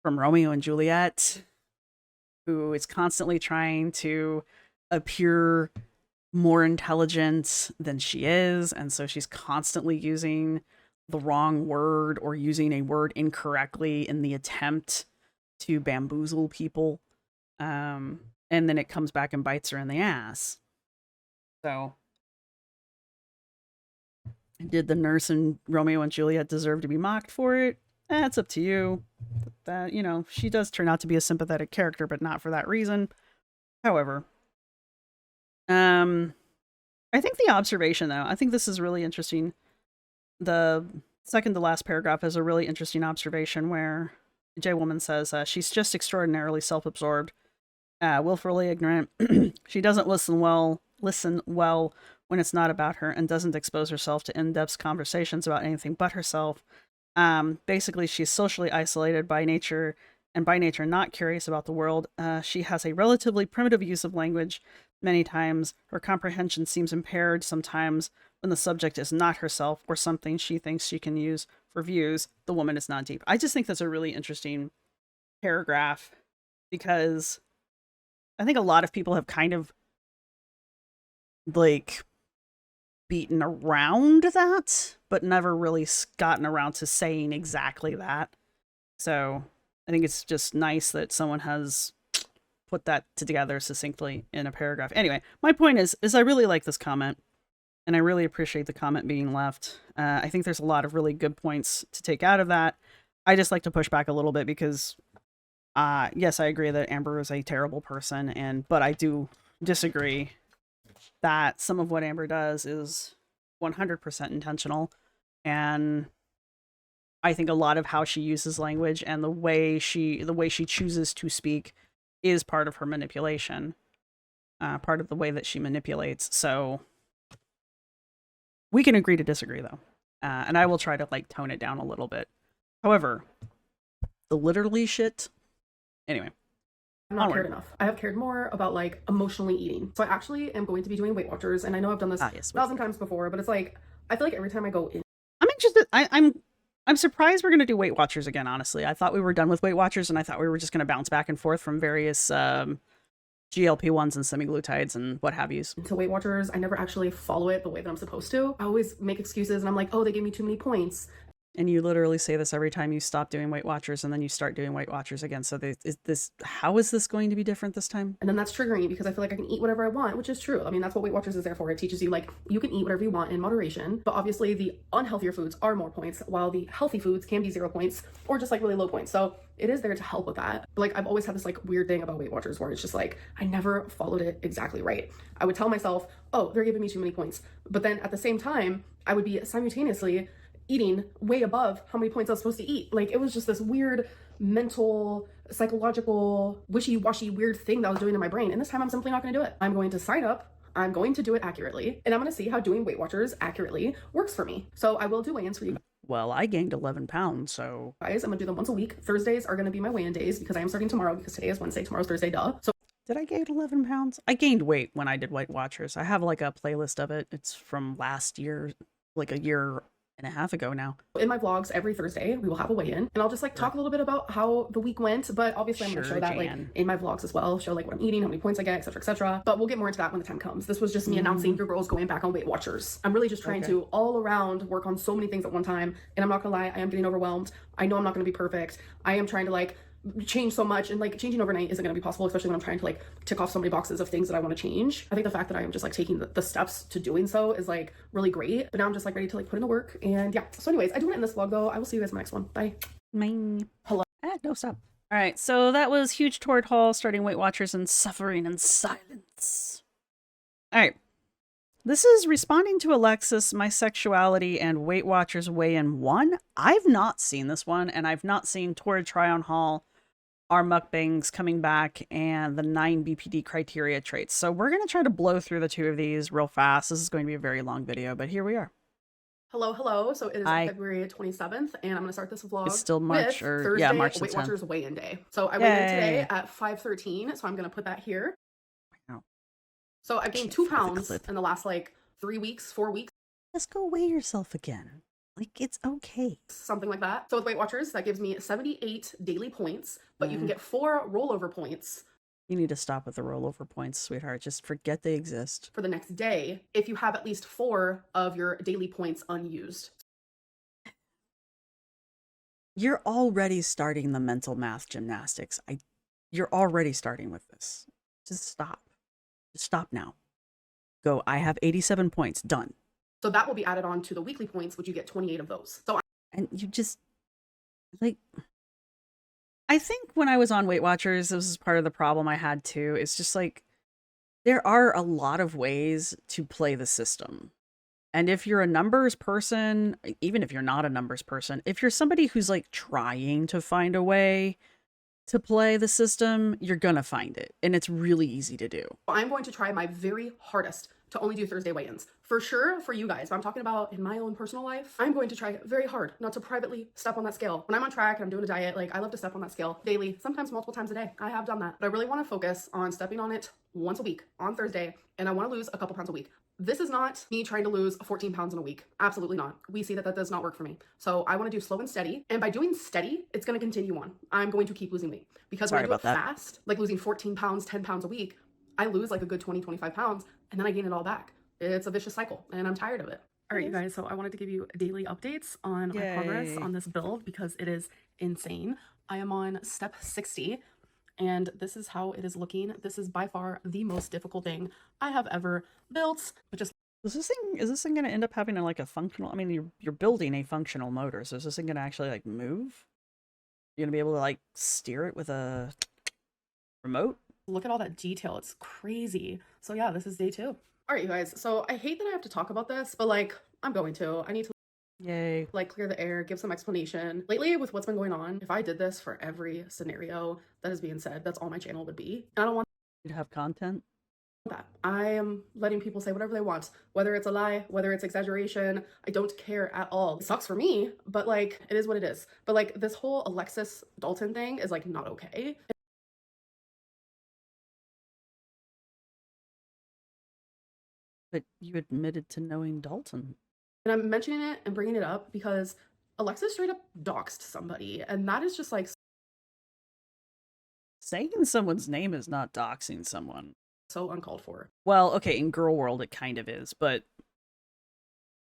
from Romeo and Juliet, who is constantly trying to appear more intelligent than she is, and so she's constantly using the wrong word or using a word incorrectly in the attempt to bamboozle people. And then it comes back and bites her in the ass. So, did the nurse in Romeo and Juliet deserve to be mocked for it? It's up to you. That, you know, she does turn out to be a sympathetic character, but not for that reason. However, I think the observation, though, I think this is really interesting. The second to last paragraph is a really interesting observation where J Woman says she's just extraordinarily self-absorbed, willfully ignorant. She doesn't listen well when it's not about her, and doesn't expose herself to in-depth conversations about anything but herself. Basically, she's socially isolated by nature, and by nature not curious about the world. She has a relatively primitive use of language. Many times, her comprehension seems impaired sometimes when the subject is not herself or something she thinks she can use for views. The woman is not deep. I just think that's a really interesting paragraph, because I think a lot of people have kind of like beaten around that, but never really gotten around to saying exactly that. So I think it's just nice that someone has put that together succinctly in a paragraph. Anyway, my point is I really like this comment, and I really appreciate the comment being left. I think there's a lot of really good points to take out of that. I just like to push back a little bit because, yes, I agree that Amber is a terrible person, but I do disagree that some of what Amber does is 100% intentional, and I think a lot of how she uses language and the way she chooses to speak is part of her manipulation, part of the way that she manipulates. So we can agree to disagree, though, and I will try to like tone it down a little bit. However, the literally shit. Anyway. I'm not cared enough. I have cared more about like emotionally eating. So I actually am going to be doing Weight Watchers, and I know I've done this 1,000 times before, but it's like I feel like every time I go in, I'm interested. I'm surprised we're gonna do Weight Watchers again. Honestly, I thought we were done with Weight Watchers, and I thought we were just gonna bounce back and forth from various GLP-1s and semaglutides and what have yous. To Weight Watchers, I never actually follow it the way that I'm supposed to. I always make excuses, and I'm like, oh, they gave me too many points. And you literally say this every time you stop doing Weight Watchers, and then you start doing Weight Watchers again. So how is this going to be different this time? And then that's triggering because I feel like I can eat whatever I want, which is true. I mean, that's what Weight Watchers is there for. It teaches you like you can eat whatever you want in moderation, but obviously the unhealthier foods are more points, while the healthy foods can be 0 points or just like really low points. So it is there to help with that. But like I've always had this like weird thing about Weight Watchers where it's just like I never followed it exactly right. I would tell myself, oh, they're giving me too many points, but then at the same time, I would be simultaneously eating way above how many points I was supposed to eat. Like it was just this weird mental, psychological, wishy-washy weird thing that I was doing in my brain. And this time I'm simply not going to do it. I'm going to sign up. I'm going to do it accurately. And I'm going to see how doing Weight Watchers accurately works for me. So I will do weigh-ins for you. Well, I gained 11 pounds, so... Guys, I'm going to do them once a week. Thursdays are going to be my weigh-in days because I am starting tomorrow because today is Wednesday, tomorrow's Thursday, duh. So did I gain 11 pounds? I gained weight when I did Weight Watchers. I have like a playlist of it. It's from last year, like a year and a half ago now. In my vlogs every Thursday we will have a weigh-in, and I'll just like talk a little bit about how the week went, but obviously I'm gonna show that like in my vlogs as well, show like what I'm eating, how many points I get, etc, etc. But we'll get more into that when the time comes. This was just me announcing your girl's going back on Weight Watchers. I'm really just trying to all around work on so many things at one time, and I'm not gonna lie, I am getting overwhelmed. I know I'm not gonna be perfect. I am trying to like change so much, and like changing overnight isn't going to be possible, especially when I'm trying to like tick off so many boxes of things that I want to change. I think the fact that I am just like taking the steps to doing so is like really great, but now I'm just like ready to like put in the work. And yeah, so anyways, I do want to end this vlog though. I will see you guys in the next one. Bye. Hello. No, stop. All right, so that was huge Torrid haul, starting Weight Watchers and suffering in silence. All right, this is responding to Alexis, my Sexuality, and Weight Watchers weigh-in 1. I've not seen this one, and I've not seen Torrid try-on haul, our mukbangs coming back, and the 9 BPD criteria traits. So we're going to try to blow through the 2 of these real fast. This is going to be a very long video, but here we are. Hello, hello. So it is I February 27th, and I'm going to start this vlog It's still March with or Thursday yeah, March the Weight 10th. Watchers weigh-in day. So I weighed in today Yay. at 5:13, so I'm going to put that here. Wow. So I gained 2 pounds in the last like 3 weeks, 4 weeks, Just go weigh yourself again. Like, it's okay. something like that. So with Weight Watchers, that gives me 78 daily points, but you can get 4 rollover points You need to stop with the rollover points, sweetheart. Just forget they exist. for the next day if you have at least 4 of your daily points unused. You're already starting the mental math gymnastics. You're already starting with this. Just stop. Just stop now. Go. I have 87 points. Done. So that will be added on to the weekly points, which you get 28 of those. So And you just, like, I think when I was on Weight Watchers, this is part of the problem I had too. It's just like, there are a lot of ways to play the system. And if you're a numbers person, even if you're not a numbers person, if you're somebody who's like trying to find a way to play the system, you're gonna find it. And it's really easy to do. I'm going to try my very hardest to only do Thursday weigh-ins. For sure, for you guys, but I'm talking about in my own personal life, I'm going to try very hard not to privately step on that scale. When I'm on track and I'm doing a diet, like I love to step on that scale daily, sometimes multiple times a day. I have done that, but I really want to focus on stepping on it once a week on Thursday, and I want to lose a couple pounds a week. This is not me trying to lose 14 pounds in a week. Absolutely not. We see that that does not work for me. So I want to do slow and steady. And by doing steady, it's going to continue on. I'm going to keep losing weight because when I do it fast, like losing 14 pounds, 10 pounds a week, I lose like a good 20, 25 pounds and then I gain it all back. It's a vicious cycle and I'm tired of it. All right, you guys. So I wanted to give you daily updates on my progress on this build because it is insane. I am on step 60. And this is how it is looking. This is by far the most difficult thing I have ever built. But just is this thing gonna end up having like a functional? I mean, you're building a functional motor, so is this thing gonna actually like move? You're gonna be able to like steer it with a remote? look at all that detail. It's crazy. So yeah, this is day 2. All right, you guys. So I hate that I have to talk about this, but like I'm going to. I need to Yay. like clear the air, give some explanation. Lately with what's been going on, if I did this for every scenario that is being said, that's all my channel would be. And I don't want You'd have content. that. I am letting people say whatever they want, whether it's a lie, whether it's exaggeration. I don't care at all. It sucks for me, but like it is what it is. But like this whole Alexis Dalton thing is like not okay. But you admitted to knowing Dalton. And I'm mentioning it and bringing it up because Alexis straight up doxed somebody, and that is just like Saying someone's name is not doxing someone. so uncalled for. Well, okay, in girl world it kind of is, but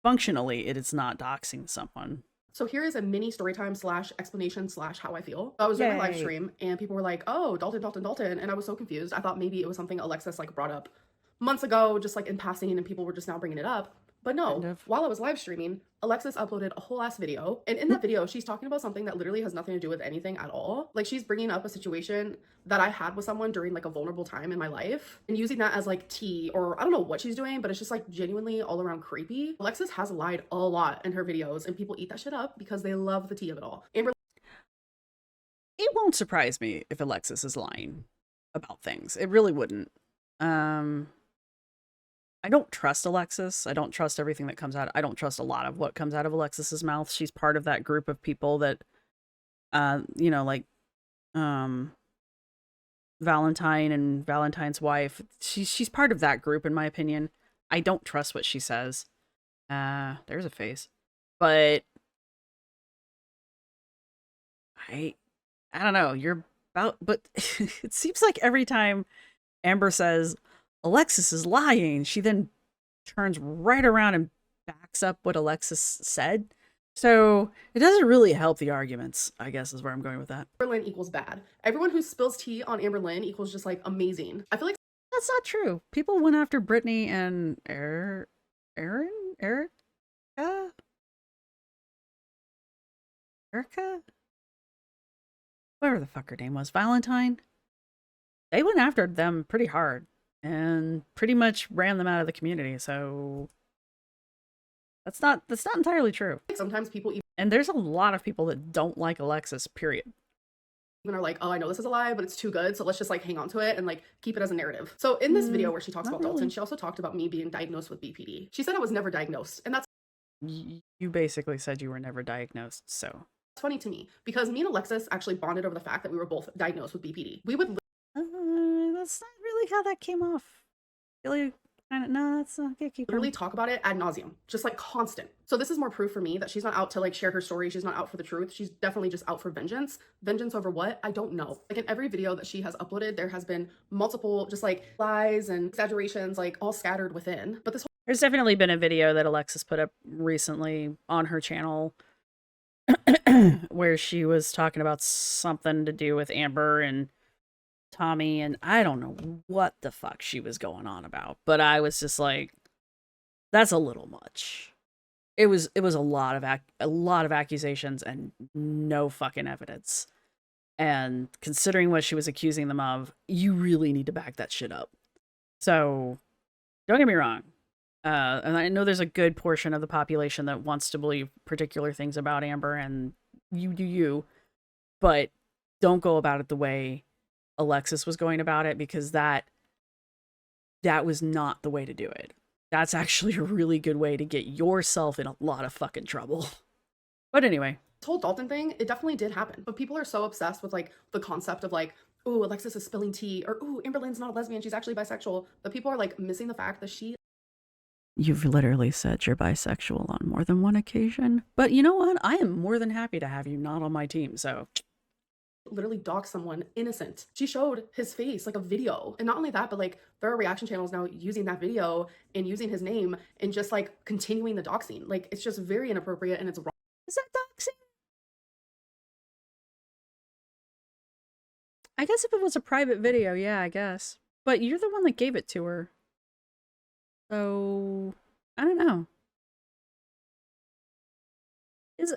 functionally it is not doxing someone. So here is a mini storytime / explanation / how I feel. I was doing my live stream and people were like, oh, Dalton, Dalton, Dalton. And I was so confused. I thought maybe it was something Alexis like brought up months ago, just like in passing, and people were just now bringing it up. But no, Kind of. while I was live streaming, Alexis uploaded a whole ass video. And in that video, she's talking about something that literally has nothing to do with anything at all. Like she's bringing up a situation that I had with someone during like a vulnerable time in my life and using that as like tea, or I don't know what she's doing, but it's just like genuinely all around creepy. Alexis has lied a lot in her videos and people eat that shit up because they love the tea of it all. Amber, It won't surprise me if Alexis is lying about things. It really wouldn't. I don't trust Alexis. I don't trust everything that comes out. I don't trust a lot of what comes out of Alexis's mouth. She's part of that group of people that, you know, like, Valentine and Valentine's wife. She's part of that group, in my opinion. I don't trust what she says. There's a face, but I don't know. But it seems like every time Amber says Alexis is lying, she then turns right around and backs up what Alexis said. So it doesn't really help the arguments, I guess, is where I'm going with that. Amberlynn equals bad. Everyone who spills tea on Amberlynn equals just like amazing. I feel like That's not true. People went after Brittany and Erica? Whatever the fuck her name was, Valentine. They went after them pretty hard and pretty much ran them out of the community. So that's not entirely true. sometimes people And there's a lot of people that don't like Alexis, period. even are like, oh, I know this is a lie, but it's too good, so let's just like hang on to it and like keep it as a narrative. So in this video where she talks not about Dalton, really. she also talked about me being diagnosed with BPD. She said I was never diagnosed, and that's You basically said you were never diagnosed, so. It's funny to me because me and Alexis actually bonded over the fact that we were both diagnosed with BPD. We would That's not really how that came off. Really, no, that's not. Okay, keep literally going. talk about it ad nauseum, just like constant. So this is more proof for me that she's not out to like share her story. She's not out for the truth. She's definitely just out for vengeance. Vengeance over what? I don't know. Like in every video that she has uploaded, there has been multiple just like lies and exaggerations, like all scattered within. But this whole There's definitely been a video that Alexis put up recently on her channel where she was talking about something to do with Amber and Tommy, and I don't know what the fuck she was going on about, but I was just like, that's a little much. It was a lot of accusations and no fucking evidence. And considering what she was accusing them of, you really need to back that shit up. So don't get me wrong. And I know there's a good portion of the population that wants to believe particular things about Amber, and you do you, but don't go about it the way Alexis was going about it, because that was not the way to do it. That's actually a really good way to get yourself in a lot of fucking trouble. But anyway. This whole Dalton thing, it definitely did happen. But people are so obsessed with like the concept of like, ooh, Alexis is spilling tea, or ooh, Amberlynn's not a lesbian, she's actually bisexual. But people are like missing the fact that she... You've literally said you're bisexual on more than one occasion. But you know what? I am more than happy to have you not on my team, so... literally dox someone innocent. She showed his face, like a video. And not only that, but like there are reaction channels now using that video and using his name and just like continuing the doxing. Like it's just very inappropriate and it's wrong. Is that doxing? I guess if it was a private video, yeah, I guess. But you're the one that gave it to her. So, I don't know.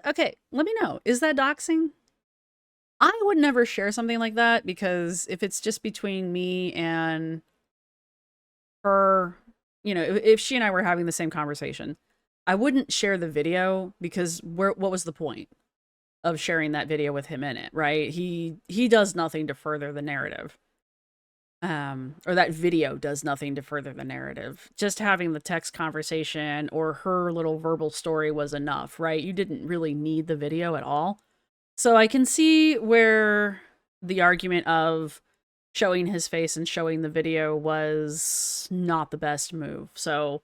Okay, let me know. Is that doxing? I would never share something like that, because if it's just between me and her, you know, if she and I were having the same conversation, I wouldn't share the video, because what was the point of sharing that video with him in it, right? He does nothing to further the narrative. Or that video does nothing to further the narrative. Just having the text conversation or her little verbal story was enough, right? You didn't really need the video at all. So I can see where the argument of showing his face and showing the video was not the best move. So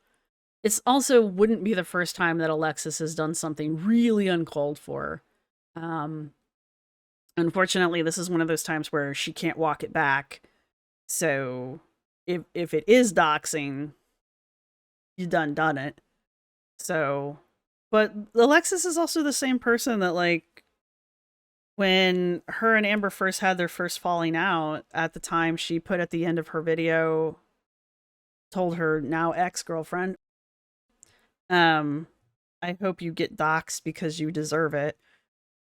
it's also wouldn't be the first time that Alexis has done something really uncalled for. Unfortunately, this is one of those times where she can't walk it back. So if it is doxing, you done it. So, but Alexis is also the same person that, like, when her and Amber first had their first falling out, at the time she put at the end of her video, told her now ex-girlfriend, I hope you get doxed because you deserve it,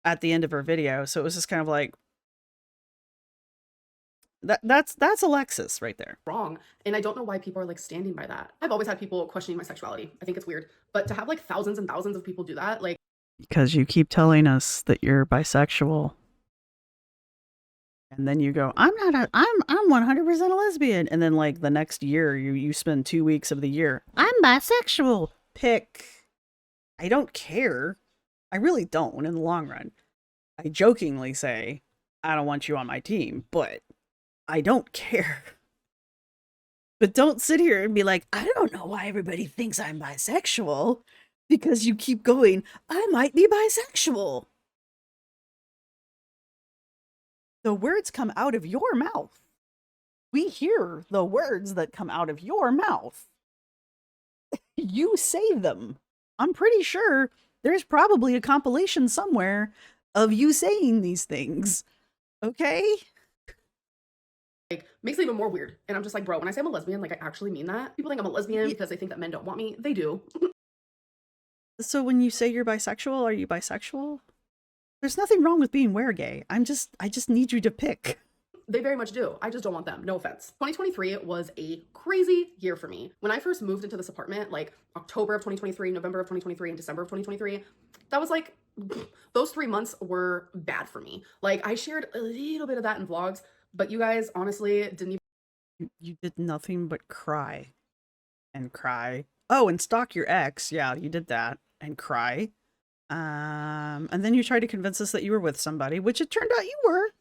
at the end of her video. So it was just kind of like, that's Alexis right there. Wrong. And I don't know why people are like standing by that. I've always had people questioning my sexuality. I think it's weird. But to have like thousands and thousands of people do that, like... Because you keep telling us that you're bisexual. And then you go, I'm 100% a lesbian. And then like the next year, you spend 2 weeks of the year, I'm bisexual. Pick. I don't care. I really don't in the long run. I jokingly say, I don't want you on my team, but I don't care. But don't sit here and be like, I don't know why everybody thinks I'm bisexual, because you keep going, I might be bisexual. The words come out of your mouth. We hear the words that come out of your mouth. You say them. I'm pretty sure there's probably a compilation somewhere of you saying these things. Okay? Like, makes it even more weird. And I'm just like, bro, when I say I'm a lesbian, like, I actually mean that. People think I'm a lesbian because they think that men don't want me. They do. So when you say you're bisexual, are you bisexual? There's nothing wrong with being gay. I just need you to pick. They very much do. I just don't want them. No offense. 2023 was a crazy year for me. When I first moved into this apartment, like October of 2023, November of 2023, and December of 2023, that was like, those 3 months were bad for me. Like, I shared a little bit of that in vlogs, but you guys honestly didn't even... You did nothing but cry and cry. Oh, and stalk your ex. Yeah, you did that. and cry. And then you tried to convince us that you were with somebody, which it turned out you were,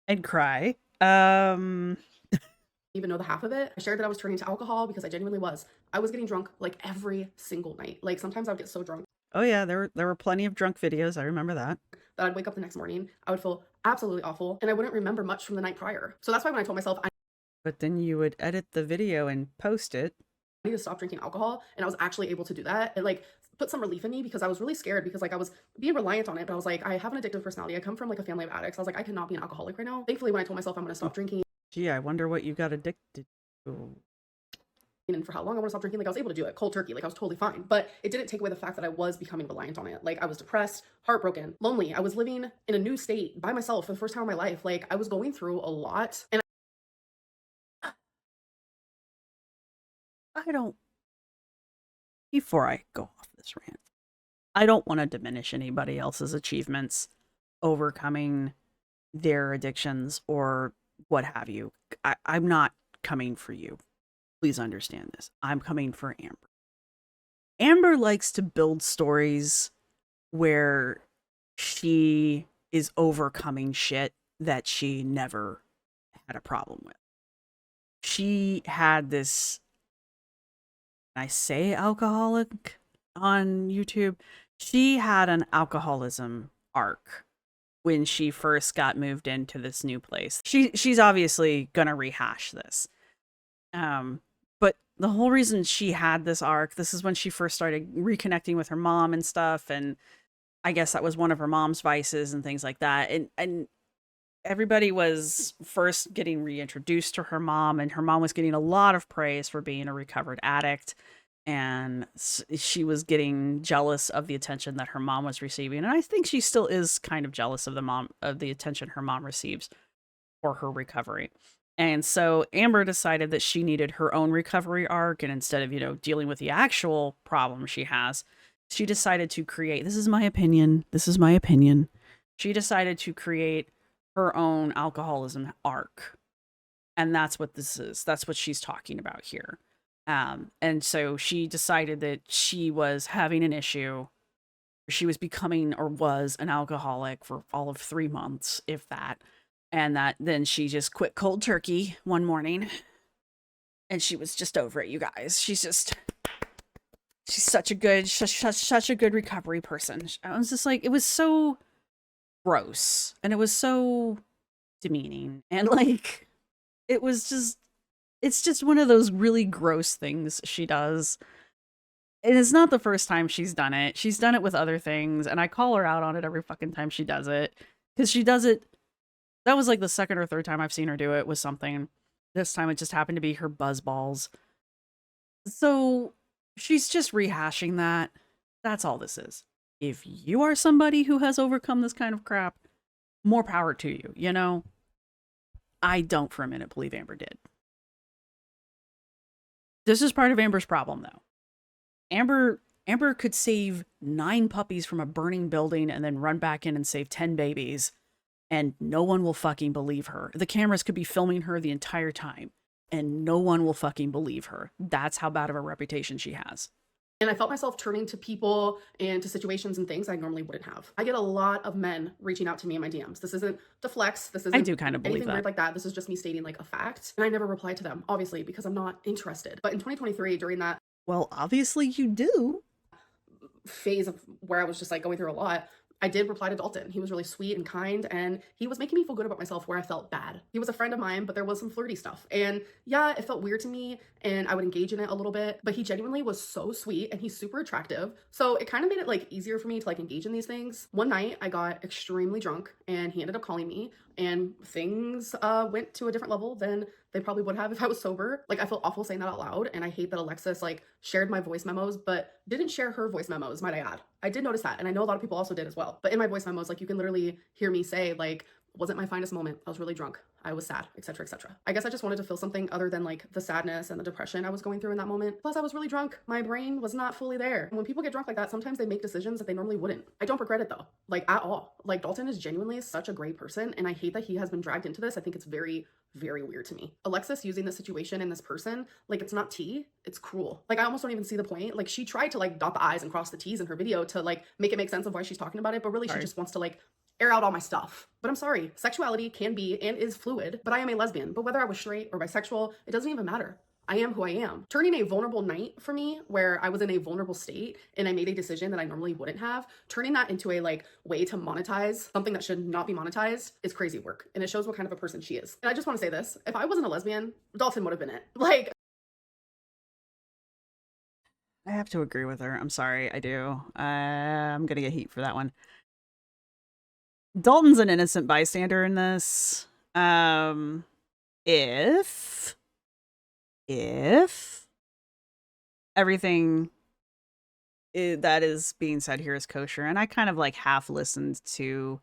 and cry. Even know the half of it. I shared that I was turning to alcohol because I genuinely was. I was getting drunk like every single night. Like sometimes I would get so drunk Oh yeah, there were plenty of drunk videos. I remember that. that I'd wake up the next morning, I would feel absolutely awful, and I wouldn't remember much from the night prior. So that's why when I told myself I But then you would edit the video and post it. need to stop drinking alcohol, and I was actually able to do that, it like put some relief in me because I was really scared because like I was being reliant on it, but I was like, I have an addictive personality. I come from like a family of addicts. I was like, I cannot be an alcoholic right now. Thankfully, when I told myself I'm going to stop drinking Gee, I wonder what you got addicted to. and for how long I want to stop drinking, like I was able to do it cold turkey, like I was totally fine. But it didn't take away the fact that I was becoming reliant on it. Like I was depressed, heartbroken, lonely. I was living in a new state by myself for the first time in my life. Like I was going through a lot, and I don't, before I go off this rant, I don't want to diminish anybody else's achievements overcoming their addictions or what have you. I'm not coming for you. Please understand this. I'm coming for Amber. Amber likes to build stories where she is overcoming shit that she never had a problem with. She had this, I say alcoholic on YouTube. She had an alcoholism arc when she first got moved into this new place. She's obviously gonna rehash this. But the whole reason she had this arc, this is when she first started reconnecting with her mom and stuff, and I guess that was one of her mom's vices and things like that. And everybody was first getting reintroduced to her mom, and her mom was getting a lot of praise for being a recovered addict. And she was getting jealous of the attention that her mom was receiving. And I think she still is kind of jealous of the attention her mom receives for her recovery. And so Amber decided that she needed her own recovery arc. And instead of, dealing with the actual problem she has, she decided to create, this is my opinion. She decided to create her own alcoholism arc. And that's what this is. That's what she's talking about here. And so she decided that she was having an issue. She was becoming or was an alcoholic for all of 3 months, if that. And that then she just quit cold turkey one morning. And she was just over it, you guys. She's such a good recovery person. I was just like, it was so gross. And it was so demeaning. And like, it's just one of those really gross things she does. And it's not the first time she's done it. She's done it with other things, and I call her out on it every fucking time she does it. Because she does it, that was like the second or third time I've seen her do it with something. This time it just happened to be her buzz balls. So she's just rehashing that. That's all this is. If you are somebody who has overcome this kind of crap, more power to you, I don't for a minute believe Amber did. This is part of Amber's problem, though. Amber could save 9 puppies from a burning building and then run back in and save 10 babies, and no one will fucking believe her. The cameras could be filming her the entire time, and no one will fucking believe her. That's how bad of a reputation she has. And I felt myself turning to people and to situations and things I normally wouldn't have. I get a lot of men reaching out to me in my DMs. This isn't to flex. This isn't I do kind of believe anything that. weird like that. This is just me stating like a fact. And I never replied to them, obviously, because I'm not interested. But in 2023, during that Well, obviously you do. phase of where I was just like going through a lot, I did reply to Dalton. He was really sweet and kind, and he was making me feel good about myself where I felt bad. He was a friend of mine, but there was some flirty stuff. And yeah, it felt weird to me, and I would engage in it a little bit, but he genuinely was so sweet, and he's super attractive. So it kind of made it like easier for me to like engage in these things. One night I got extremely drunk, and he ended up calling me, and things went to a different level than they probably would have if I was sober. Like, I feel awful saying that out loud, and I hate that Alexis like shared my voice memos, but didn't share her voice memos, might I add. I did notice that, and I know a lot of people also did as well. But in my voice memos, like, you can literally hear me say, like, wasn't my finest moment. I was really drunk. I was sad, etc., etc. I guess I just wanted to feel something other than like the sadness and the depression I was going through in that moment. Plus, I was really drunk. My brain was not fully there. When people get drunk like that, sometimes they make decisions that they normally wouldn't. I don't regret it though, like at all. Like Dalton is genuinely such a great person, and I hate that he has been dragged into this. I think it's very, very weird to me. Alexis using this situation and this person, like it's not tea, it's cruel. Like I almost don't even see the point. Like she tried to like dot the I's and cross the T's in her video to like make it make sense of why she's talking about it, but really she just wants to like air out all my stuff. But I'm sorry, sexuality can be and is fluid, but I am a lesbian. But whether I was straight or bisexual, it doesn't even matter. I am who I am. Turning a vulnerable night for me, where I was in a vulnerable state and I made a decision that I normally wouldn't have, turning that into a like way to monetize something that should not be monetized is crazy work. And it shows what kind of a person she is. And I just want to say this, if I wasn't a lesbian, Dalton would have been it. Like, I have to agree with her. I'm sorry, I do. I'm gonna get heat for that one. Dalton's an innocent bystander in this. If everything that is being said here is kosher, and I kind of like half listened to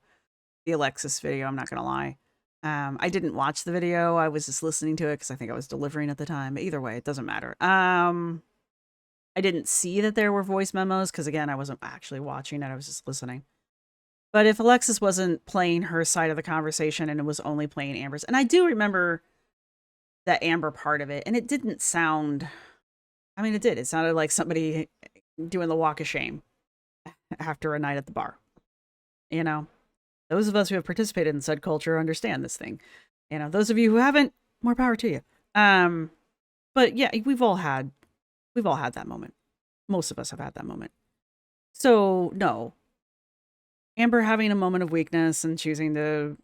the Alexis video, I'm not gonna lie. I didn't watch the video, I was just listening to it because I think I was delivering at the time. Either way, it doesn't matter. I didn't see that there were voice memos because, again, I wasn't actually watching it. I was just listening. But if Alexis wasn't playing her side of the conversation and it was only playing Amber's, and I do remember that Amber part of it, and it didn't sound, I mean, it did. It sounded like somebody doing the walk of shame after a night at the bar. You know, those of us who have participated in said culture understand this thing. You know, those of you who haven't, more power to you. But yeah, we've all had that moment. Most of us have had that moment. So no, Amber having a moment of weakness and choosing to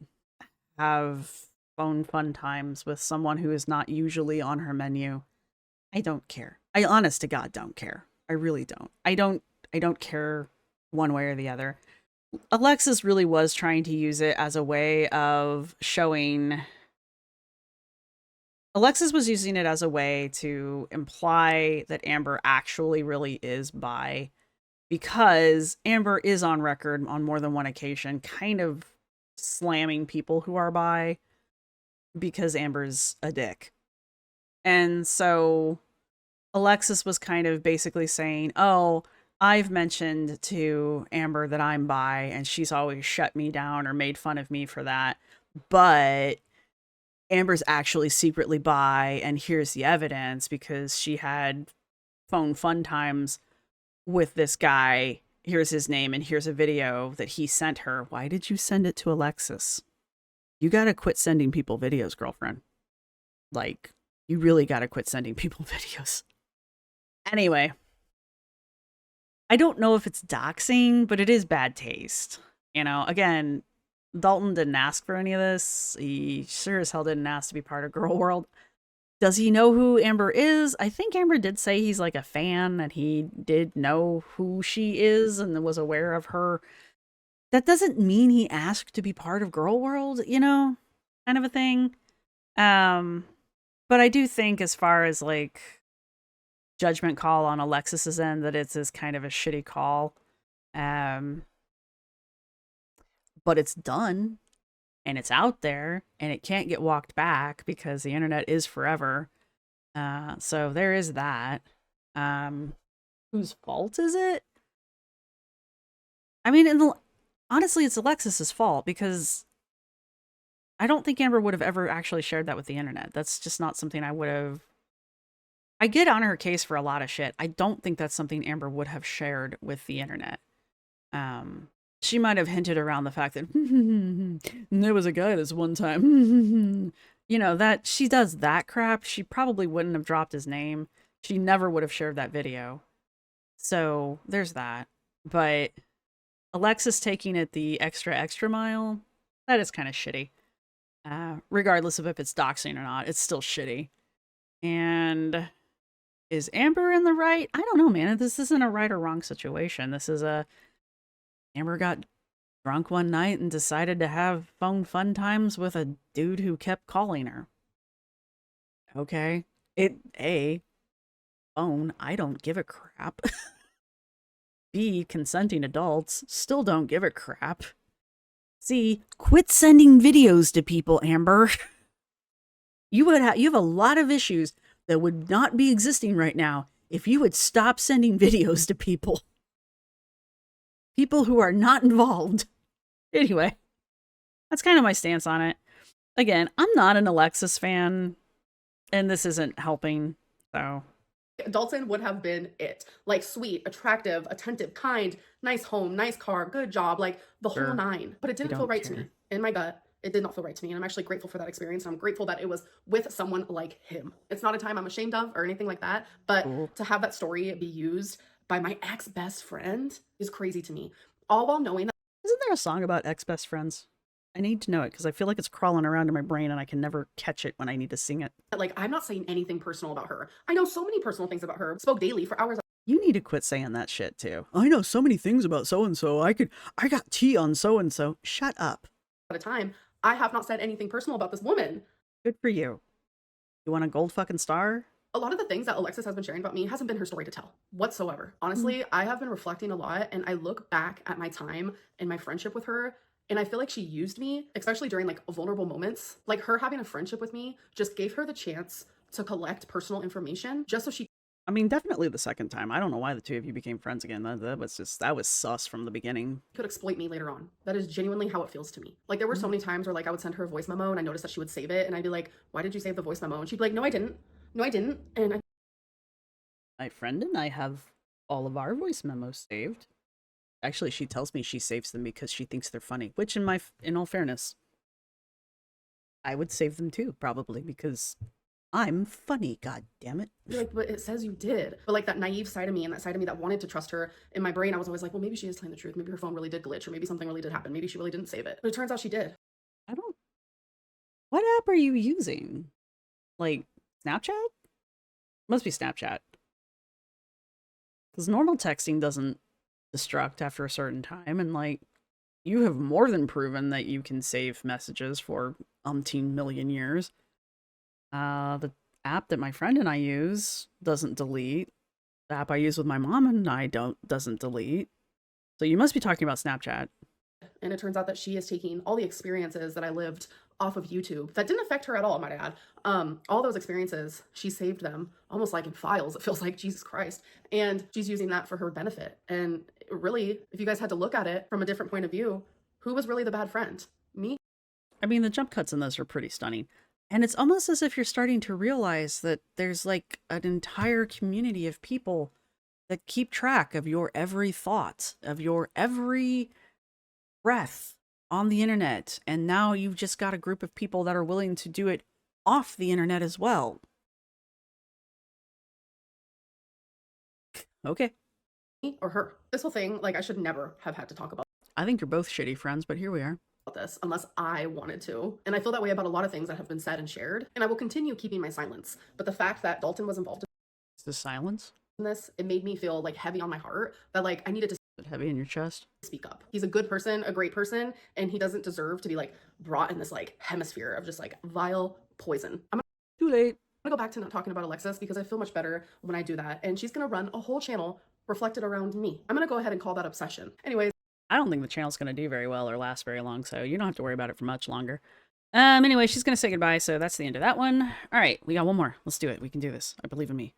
have fun times with someone who is not usually on her menu, I don't care. I honest to God don't care. I really don't. I don't care one way or the other. Alexis really was trying to use it as a way of showing. Alexis was using it as a way to imply that Amber actually really is bi, because Amber is on record on more than one occasion kind of slamming people who are bi because Amber's a dick. And so Alexis was kind of basically saying, oh, I've mentioned to Amber that I'm bi and she's always shut me down or made fun of me for that, but Amber's actually secretly bi, and here's the evidence because she had phone fun times with this guy. Here's his name, and here's a video that he sent her. Why did you send it to Alexis? You gotta quit sending people videos, girlfriend. Like, you really gotta quit sending people videos. Anyway, I don't know if it's doxing, but it is bad taste. You know, again, Dalton didn't ask for any of this. He sure as hell didn't ask to be part of Girl World. Does he know who Amber is? I think Amber did say he's like a fan and he did know who she is and was aware of her. That doesn't mean he asked to be part of Girl World, you know, kind of a thing. But I do think as far as like judgment call on Alexis's end, that it's as kind of a shitty call. But it's done and it's out there and it can't get walked back because the internet is forever. So there is that. Whose fault is it? I mean, honestly, it's Alexis's fault because I don't think Amber would have ever actually shared that with the internet. That's just not something I would have. I get on her case for a lot of shit. I don't think that's something Amber would have shared with the internet. She might have hinted around the fact that there was a guy this one time, you know, that she does that crap. She probably wouldn't have dropped his name. She never would have shared that video. So there's that. But Alexis taking it the extra mile, that is kind of shitty. Regardless of if it's doxing or not, it's still shitty. And is Amber in the right? I don't know, man. This isn't a right or wrong situation. This is Amber got drunk one night and decided to have phone fun times with a dude who kept calling her. Okay. Phone, I don't give a crap. B, consenting adults still don't give a crap. C, quit sending videos to people, Amber. You have a lot of issues that would not be existing right now if you would stop sending videos to people who are not involved. Anyway, that's kind of my stance on it. Again, I'm not an Alexis fan, and this isn't helping, so. Dalton would have been it. Like, sweet, attractive, attentive, kind, nice home, nice car, good job, like the whole nine. But it didn't feel right to me. In my gut, it did not feel right to me. And I'm actually grateful for that experience. And I'm grateful that it was with someone like him. It's not a time I'm ashamed of or anything like that. But to have that story be used by my ex-best friend is crazy to me. All while knowing that. Isn't there a song about ex-best friends? I need to know it because I feel like it's crawling around in my brain and I can never catch it when I need to sing it. Like, I'm not saying anything personal about her. I know so many personal things about her. Spoke daily for hours. You need to quit saying that shit too. I know so many things about so-and-so. I got tea on so-and-so. Shut up. At a time, I have not said anything personal about this woman. Good for you. You want a gold fucking star? A lot of the things that Alexis has been sharing about me hasn't been her story to tell whatsoever. Honestly, I have been reflecting a lot, and I look back at my time and my friendship with her, and I feel like she used me, especially during like vulnerable moments. Like, her having a friendship with me just gave her the chance to collect personal information just so she. I mean, definitely the second time. I don't know why the two of you became friends again. That was sus from the beginning. Could exploit me later on. That is genuinely how it feels to me. Like, there were so many times where like I would send her a voice memo and I noticed that she would save it, and I'd be like, why did you save the voice memo? And she'd be like, no, I didn't. No, I didn't. And my friend and I have all of our voice memos saved. Actually, she tells me she saves them because she thinks they're funny, which in all fairness, I would save them too, probably, because I'm funny, god damn it. Like, but it says you did. But like, that naive side of me and that side of me that wanted to trust her, in my brain I was always like, well, maybe she is telling the truth. Maybe her phone really did glitch, or maybe something really did happen. Maybe she really didn't save it. But it turns out she did. What app are you using? Like, Snapchat? Must be Snapchat. Because normal texting doesn't destruct after a certain time, and like, you have more than proven that you can save messages for umpteen million years. The app that my friend and I use doesn't delete. The app I use with my mom and I doesn't delete. So you must be talking about Snapchat. And it turns out that she is taking all the experiences that I lived off of YouTube that didn't affect her at all, I might add. All those experiences, she saved them almost like in files. It feels like, Jesus Christ. And she's using that for her benefit. And really, if you guys had to look at it from a different point of view, who was really the bad friend? Me? I mean, the jump cuts in those are pretty stunning. And it's almost as if you're starting to realize that there's like an entire community of people that keep track of your every thought, of your every breath on the internet. And now you've just got a group of people that are willing to do it off the internet as well. Okay. Me or her? This whole thing, like, I should never have had to talk about. I think you're both shitty friends, but here we are. This unless I wanted to. And I feel that way about a lot of things that have been said and shared. And I will continue keeping my silence. But the fact that Dalton was involved Is this silence? in this, it made me feel like heavy on my heart, that like I needed to Is it heavy in your chest? speak up. He's a good person, a great person, and he doesn't deserve to be like brought in this like hemisphere of just like vile poison. I'm Too late. gonna go back to not talking about Alexis because I feel much better when I do that. And she's gonna run a whole channel reflected around me. I'm gonna go ahead and call that obsession. Anyways. I don't think the channel's going to do very well or last very long, so you don't have to worry about it for much longer. Anyway, she's going to say goodbye, so that's the end of that one. All right, we got one more. Let's do it. We can do this. I believe in me.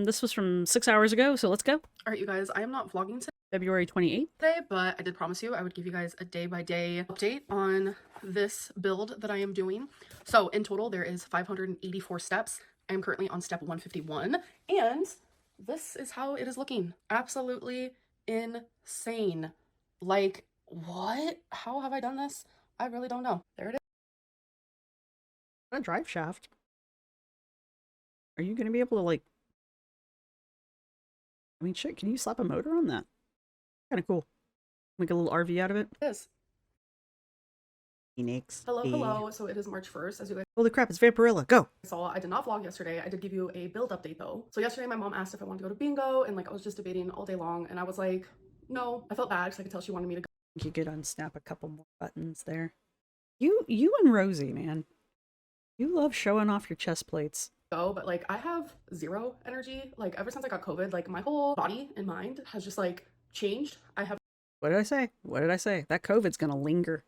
This was from 6 hours ago, so let's go. All right, you guys, I am not vlogging February 28th. today, but I did promise you I would give you guys a day-by-day update on this build that I am doing. So in total, there is 584 steps. I am currently on step 151, and this is how it is looking. Absolutely insane. Like, what? How have I done this? I really don't know. There it is. A drive shaft. Are you going to be able to, like... I mean, shit, can you slap a motor on that? Kind of cool. Make a little RV out of it. It is. Phoenix. Hello, hello. So it is March 1st, as you guys Holy crap, it's Vaporilla. Go! saw. I did not vlog yesterday. I did give you a build update though. So yesterday my mom asked if I wanted to go to bingo, and like I was just debating all day long, and I was like, no. I felt bad because I could tell she wanted me to go. You could unsnap a couple more buttons there. You and Rosie, man. You love showing off your chest plates. But like I have zero energy. Like ever since I got COVID, like my whole body and mind has just like changed. I have What did I say? What did I say? That COVID's gonna linger.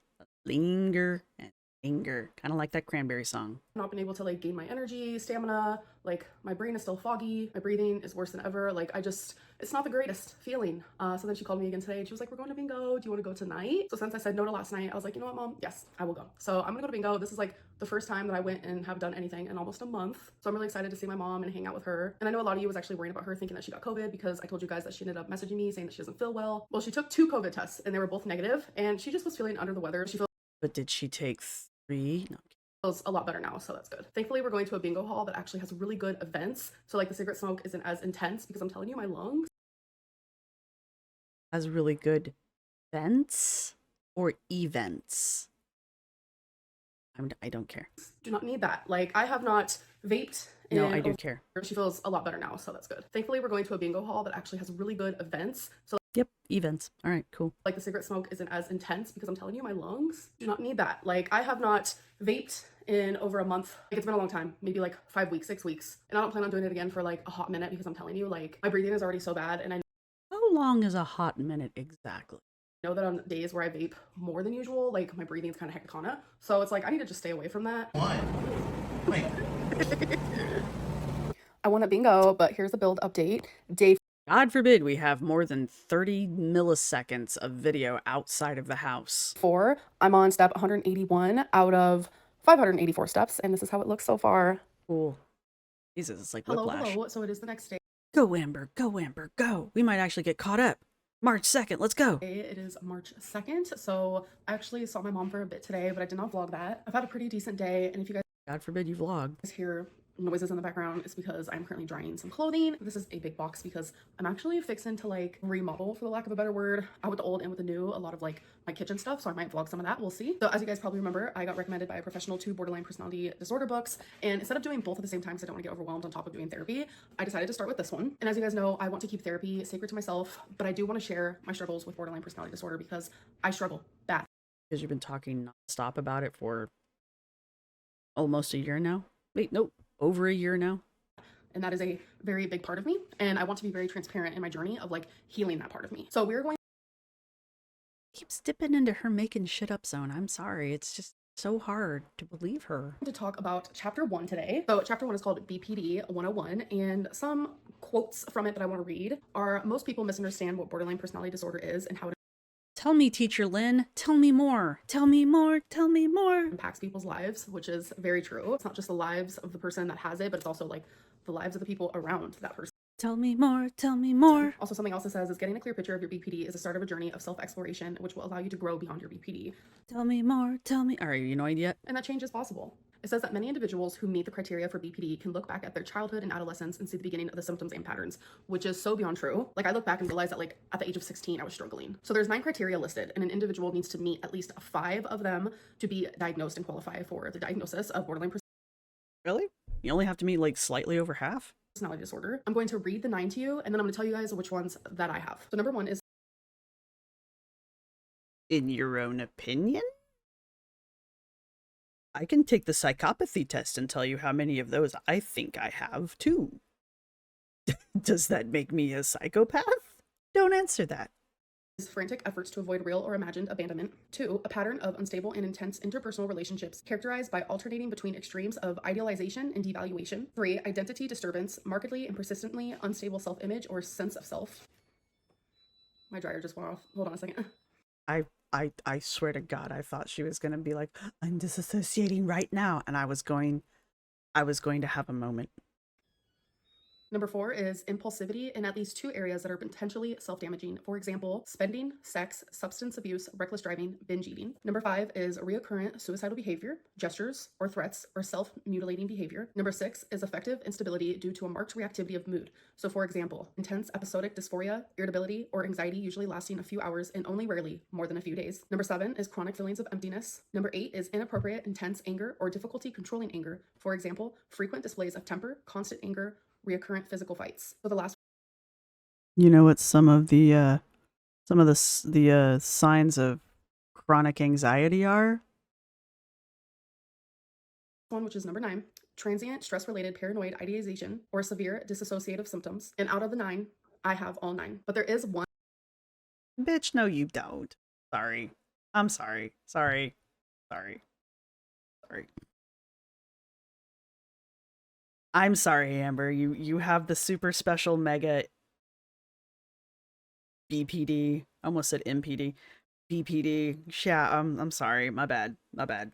Linger and Anger. Kind of like that Cranberry song. Not been able to like gain my energy, stamina, like my brain is still foggy, my breathing is worse than ever. Like it's not the greatest feeling. So then she called me again today and she was like, we're going to bingo. Do you want to go tonight? So since I said no to last night, I was like, you know what, Mom? Yes, I will go. So I'm gonna go to bingo. This is like the first time that I went and have done anything in almost a month. So I'm really excited to see my mom and hang out with her. And I know a lot of you was actually worried about her thinking that she got COVID because I told you guys that she ended up messaging me saying that she doesn't feel well. Well, she took 2 COVID tests and they were both negative and she just was feeling under the weather. She But did she take 3? No. feels a lot better now, so that's good. Thankfully, we're going to a bingo hall that actually has really good events. So like the cigarette smoke isn't as intense because I'm telling you, my lungs Has really good vents or events. I don't care. do not need that. Like I have not vaped. No, I do care. She feels a lot better now, so that's good. Thankfully, we're going to a bingo hall that actually has really good events. So Yep, events. All right, cool. like the cigarette smoke isn't as intense because I'm telling you, my lungs do not need that. Like I have not vaped in over a month. Like it's been a long time, maybe like 5 weeks, 6 weeks. And I don't plan on doing it again for like a hot minute because I'm telling you, like my breathing is already so bad. And I How long is a hot minute exactly? know that on days where I vape more than usual, like my breathing's kind of hectic. So it's like, I need to just stay away from that. Why? Wait. I won at bingo, but here's a build update. Day God forbid we have more than 30 milliseconds of video outside of the house. 4, I'm on step 181 out of 584 steps, and this is how it looks so far. Cool. Jesus, it's like Hello, whiplash. hello. So it is the next day. Go, Amber. Go, Amber. Go. We might actually get caught up. March 2nd. Let's go. It is March 2nd. So I actually saw my mom for a bit today, but I did not vlog that. I've had a pretty decent day, and if you guys God forbid you vlog. hear noises in the background, it's because I'm currently drying some clothing. This is a big box because I'm actually fixing to like remodel, for the lack of a better word, out with the old and with the new, a lot of like my kitchen stuff. So I might vlog some of that. We'll see. So as you guys probably remember, I got recommended by a professional 2 borderline personality disorder books. And instead of doing both at the same time, because I don't want to get overwhelmed on top of doing therapy, I decided to start with this one. And as you guys know, I want to keep therapy sacred to myself, but I do want to share my struggles with borderline personality disorder because I struggle bad. Because you've been talking nonstop about it for almost a year now. Wait, nope. Over a year now. And that is a very big part of me. And I want to be very transparent in my journey of like healing that part of me. So we're going Keeps dipping into her making shit up zone. I'm sorry. It's just so hard to believe her. to talk about chapter 1 today. So chapter 1 is called BPD 101, and some quotes from it that I want to read are: most people misunderstand what borderline personality disorder is and how it Tell me, Teacher Lynn. Tell me more. Tell me more. Tell me more. impacts people's lives, which is very true. It's not just the lives of the person that has it, but it's also like the lives of the people around that person. Tell me more. Tell me more. Also, something else it says is getting a clear picture of your BPD is the start of a journey of self-exploration, which will allow you to grow beyond your BPD. Tell me more. Tell me. All right, you know yet? And that change is possible. It says that many individuals who meet the criteria for BPD can look back at their childhood and adolescence and see the beginning of the symptoms and patterns, which is so beyond true. Like I look back and realize that like at the age of 16, I was struggling. So there's 9 criteria listed, and an individual needs to meet at least 5 of them to be diagnosed and qualify for the diagnosis of borderline Really? You only have to meet like slightly over half? personality disorder. I'm going to read the 9 to you, and then I'm going to tell you guys which ones that I have. So number 1 is In your own opinion? I can take the psychopathy test and tell you how many of those I think I have, too. Does that make me a psychopath? Don't answer that. frantic efforts to avoid real or imagined abandonment. 2, a pattern of unstable and intense interpersonal relationships characterized by alternating between extremes of idealization and devaluation. 3, identity disturbance, markedly and persistently unstable self-image or sense of self. My dryer just went off. Hold on a second. I swear to God, I thought she was going to be like, I'm disassociating right now. And I was going to have a moment. Number 4 is impulsivity in at least 2 areas that are potentially self-damaging. For example, spending, sex, substance abuse, reckless driving, binge eating. Number 5 is recurrent suicidal behavior, gestures or threats, or self-mutilating behavior. Number 6 is affective instability due to a marked reactivity of mood. So for example, intense episodic dysphoria, irritability, or anxiety usually lasting a few hours and only rarely more than a few days. Number 7 is chronic feelings of emptiness. Number 8 is inappropriate, intense anger or difficulty controlling anger. For example, frequent displays of temper, constant anger, recurrent physical fights. So the last You know what some of the signs of chronic anxiety are? one, which is number 9, transient stress-related paranoid ideation or severe dissociative symptoms. And out of the 9, I have all 9. But there is one Bitch, no you don't. Sorry. I'm sorry. Sorry. Sorry. I'm sorry, Amber. You have the super special mega BPD. I almost said MPD. BPD. Yeah, I'm sorry. My bad. My bad.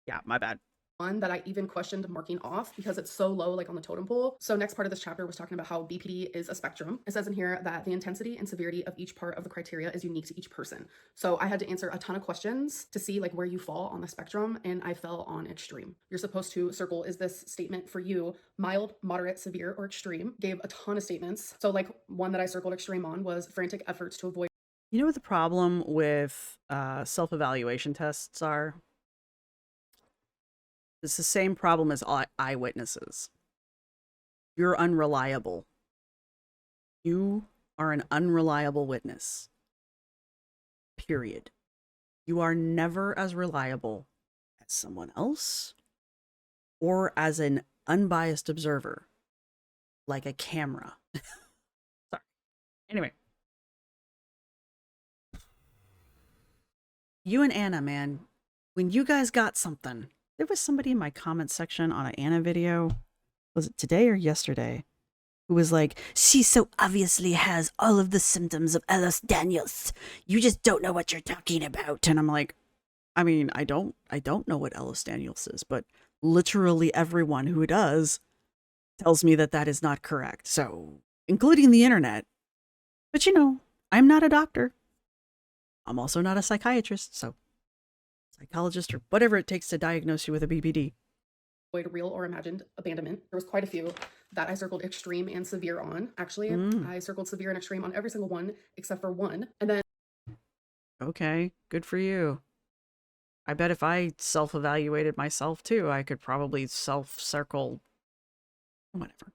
Yeah, my bad. One that I even questioned marking off because it's so low, like on the totem pole. So next part of this chapter was talking about how BPD is a spectrum. It says in here that the intensity and severity of each part of the criteria is unique to each person. So I had to answer a ton of questions to see like where you fall on the spectrum, and I fell on extreme. You're supposed to circle, is this statement for you mild, moderate, severe, or extreme? Gave a ton of statements. So like one that I circled extreme on was frantic efforts to avoid. You know what the problem with self-evaluation tests are? It's the same problem as eyewitnesses. You're unreliable. You are an unreliable witness. Period. You are never as reliable as someone else or as an unbiased observer, like a camera. Sorry. Anyway. You and Anna, man, when you guys got something, there was somebody in my comment section on an Anna video, was it today or yesterday, who was like, she so obviously has all of the symptoms of Ellis Daniels. You just don't know what you're talking about. And I'm like, I mean, I don't know what Ellis Daniels is, but literally everyone who does tells me that that is not correct. So, including the internet. But you know, I'm not a doctor. I'm also not a psychiatrist, so psychologist or whatever it takes to diagnose you with a BPD. Avoid real or imagined abandonment. There was quite a few that I circled extreme and severe on. Actually, I circled severe and extreme on every single one except for one. And then okay, good for you. I bet if I self-evaluated myself too, I could probably self-circle whatever.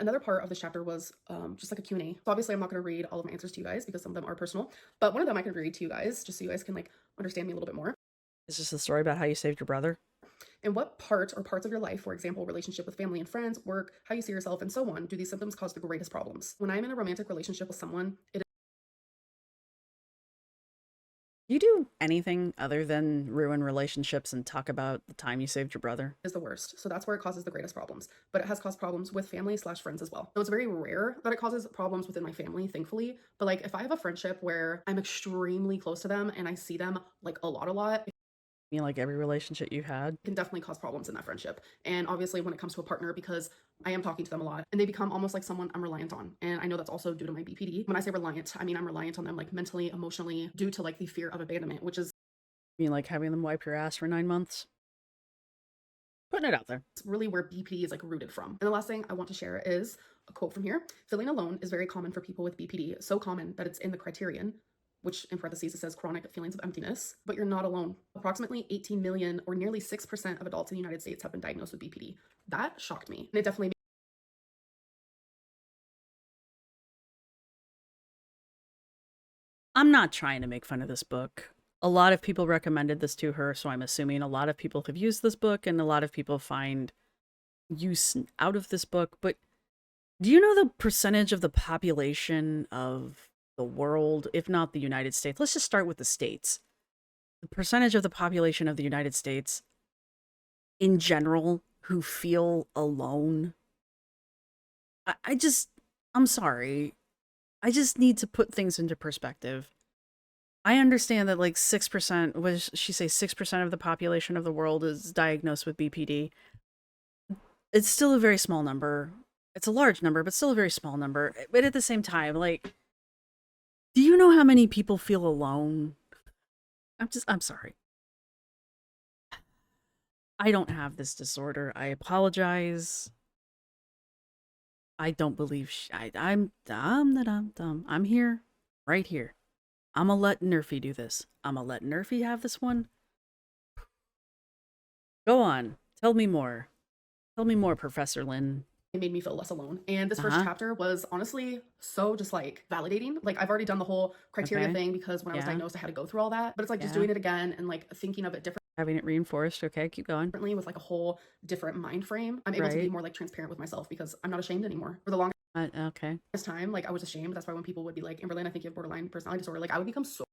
another part of this chapter was just like a Q&A. So obviously I'm not going to read all of my answers to you guys because some of them are personal, but one of them I can read to you guys just so you guys can like understand me a little bit more. Is this the story about how you saved your brother? In what part or parts of your life, for example, relationship with family and friends, work, how you see yourself, and so on, do these symptoms cause the greatest problems? When I'm in a romantic relationship with someone, it Do you do anything other than ruin relationships and talk about the time you saved your brother? is the worst. So that's where it causes the greatest problems. But it has caused problems with family/friends as well. So it's very rare that it causes problems within my family, thankfully. But like if I have a friendship where I'm extremely close to them and I see them like a lot, You mean like every relationship you had? can definitely cause problems in that friendship. And obviously when it comes to a partner, because I am talking to them a lot and they become almost like someone I'm reliant on. And I know that's also due to my BPD. When I say reliant, I mean I'm reliant on them like mentally, emotionally, due to like the fear of abandonment, which is You mean like having them wipe your ass for 9 months? Putting it out there. really where BPD is like rooted from. And the last thing I want to share is a quote from here. Feeling alone is very common for people with BPD, so common that it's in the criterion, which in parentheses it says chronic feelings of emptiness, but you're not alone. Approximately 18 million or nearly 6% of adults in the United States have been diagnosed with BPD. That shocked me. And it definitely I'm not trying to make fun of this book. A lot of people recommended this to her, so I'm assuming a lot of people have used this book and a lot of people find use out of this book. But do you know the percentage of the population of the world, if not the United States? Let's just start with the States. The percentage of the population of the United States in general who feel alone. I'm sorry. I just need to put things into perspective. I understand that like 6%, what did she say, 6% of the population of the world is diagnosed with BPD. It's still a very small number. It's a large number, but still a very small number. But at the same time, like, do you know how many people feel alone? I'm sorry. I don't have this disorder. I apologize. I don't believe I'm dumb. I'm here, right here. I'm gonna let Nerfy do this. I'm gonna let Nerfy have this one. Go on. Tell me more. Tell me more, Professor Lynn. it made me feel less alone. And this first chapter was honestly so just like validating. Like I've already done the whole criteria thing because when I was diagnosed, I had to go through all that. But it's like just doing it again and like thinking of it differently. Having it reinforced. Okay, keep going. With like a whole different mind frame. I'm able to be more like transparent with myself because I'm not ashamed anymore. For the longest Okay. This time, like I was ashamed. That's why when people would be like, Amberlynn, I think you have borderline personality disorder, like I would become so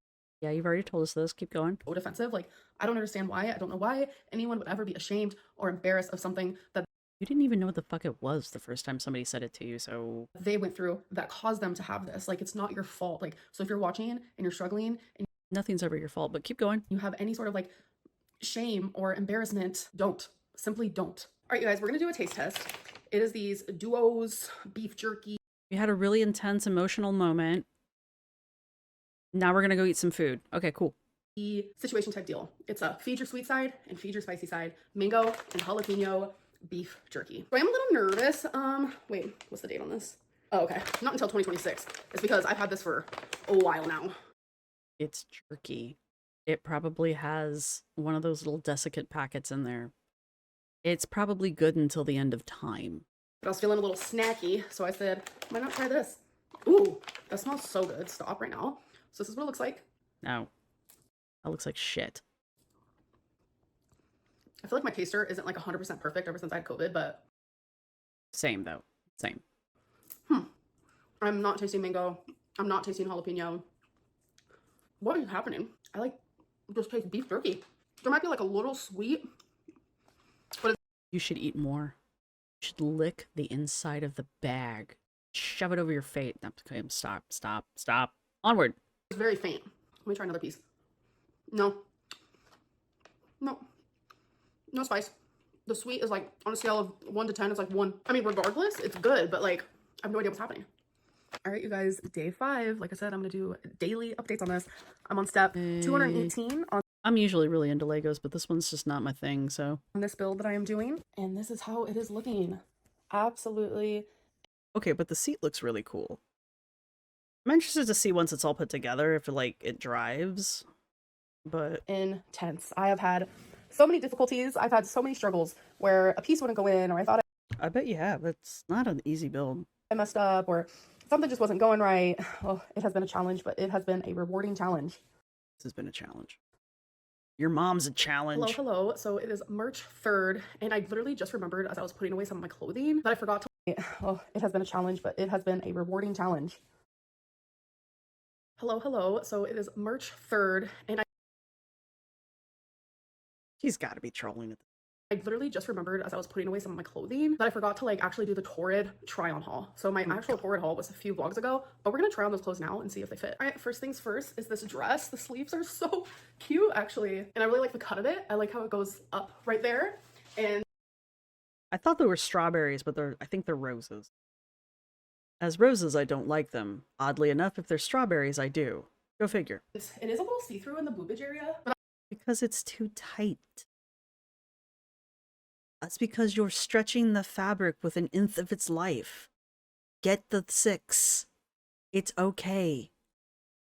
Yeah, you've already told us this. Keep going. defensive. Like I don't understand why. I don't know why anyone would ever be ashamed or embarrassed of something that You didn't even know what the fuck it was the first time somebody said it to you, so... they went through that caused them to have this. Like it's not your fault. Like so if you're watching and you're struggling and Nothing's ever your fault, but keep going. you have any sort of like shame or embarrassment, don't. Simply don't. All right, you guys, we're gonna do a taste test. It is these Duos beef jerky. We had a really intense emotional moment. Now we're gonna go eat some food. Okay, cool. Situation type deal. It's a feed your sweet side and feed your spicy side. Mango and jalapeno beef jerky. So I am a little nervous. Wait, what's the date on this? Oh, okay. Not until 2026. It's because I've had this for a while now. It's jerky. It probably has one of those little desiccant packets in there. It's probably good until the end of time. But I was feeling a little snacky, so I said, why not try this? Ooh, that smells so good. Stop right now. So this is what it looks like. No. That looks like shit. I feel like my taster isn't like 100% perfect ever since I had COVID, but... Same, though. Same. I'm not tasting mango. I'm not tasting jalapeno. What is happening? I like just taste beef jerky. There might be like a little sweet, but You should eat more. You should lick the inside of the bag. Shove it over your face. Okay, stop, stop, stop. Onward. it's very faint. Let me try another piece. No. No. No spice. The sweet is like, on a scale of 1 to 10, it's like 1. I mean, regardless, it's good, but like, I have no idea what's happening. All right, you guys, day 5. Like I said, I'm going to do daily updates on this. I'm on step 218 on I'm usually really into Legos, but this one's just not my thing, so... this build that I am doing. And this is how it is looking. Absolutely. Okay, but the seat looks really cool. I'm interested to see once it's all put together if, like, it drives, but... Intense. I have had so many difficulties. I've had so many struggles where a piece wouldn't go in, or I thought I bet you have. It's not an easy build. I messed up, or something just wasn't going right. Oh, it has been a challenge, but it has been a rewarding challenge. This has been a challenge. Your mom's a challenge. Hello. So it is March 3rd, and I literally just remembered as I was putting away some of my clothing that I forgot to... Oh, it has been a challenge, but it has been a rewarding challenge. Hello. So it is March 3rd, and He's got to be trolling it. I literally just remembered as I was putting away some of my clothing that I forgot to like actually do the Torrid try-on haul. So my actual Torrid haul was a few vlogs ago, but we're gonna try on those clothes now and see if they fit. All right, first things first is this dress. The sleeves are so cute actually, and I really like the cut of it. I like how it goes up right there. And I thought they were strawberries, but I think they're roses. As roses, I don't like them. Oddly enough, if they're strawberries, I do. Go figure. it is a little see-through in the boobage area, but Because it's too tight. That's because you're stretching the fabric with an nth of its life. Get the 6. It's okay.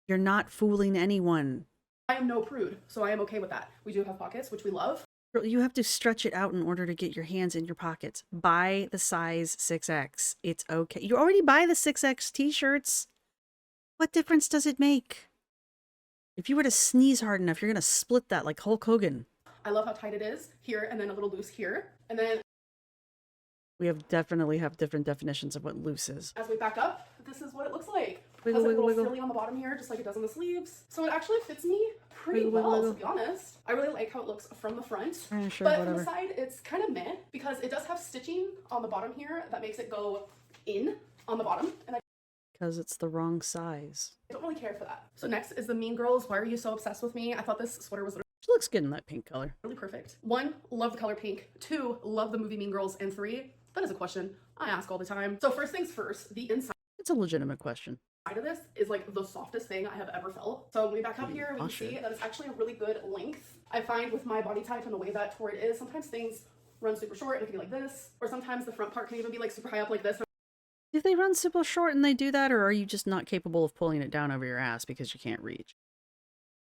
You're not fooling anyone. I am no prude, so I am okay with that. We do have pockets, which we love. Girl, you have to stretch it out in order to get your hands in your pockets. Buy the size 6X. It's okay. You already buy the 6X t-shirts. What difference does it make? If you were to sneeze hard enough, you're going to split that like Hulk Hogan. I love how tight it is here and then a little loose here. And then We definitely have different definitions of what loose is. as we back up, this is what it looks like. Wiggle, Has like a wiggle, little wiggle. frilly on the bottom here, just like it does on the sleeves. So it actually fits me pretty Wiggle, well, wiggle. to be honest. I really like how it looks from the front. Sure, But from whatever. the side, it's kind of meh because it does have stitching on the bottom here that makes it go in on the bottom. And I Because it's the wrong size. don't really care for that. So next is the Mean Girls. Why are you so obsessed with me? I thought this sweater was She looks good in that pink color. really perfect. 1, love the color pink. 2, love the movie Mean Girls. And 3, that is a question I ask all the time. So first things first, the inside It's a legitimate question. of this is like the softest thing I have ever felt. So when we back up here, we can see that it's actually a really good length. I find with my body type and the way that Torrid is, sometimes things run super short and it can be like this, or sometimes the front part can even be like super high up like this. Do they run super short and they do that, or are you just not capable of pulling it down over your ass because you can't reach?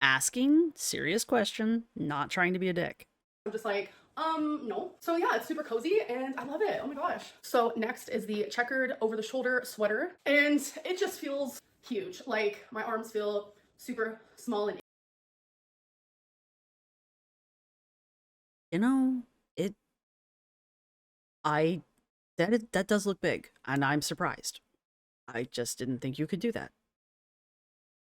Asking, serious question, not trying to be a dick. I'm just like, no. So yeah, it's super cozy and I love it. Oh my gosh. So next is the checkered over the shoulder sweater, and it just feels huge. Like my arms feel super small and You know, that does look big, and I'm surprised. I just didn't think you could do that.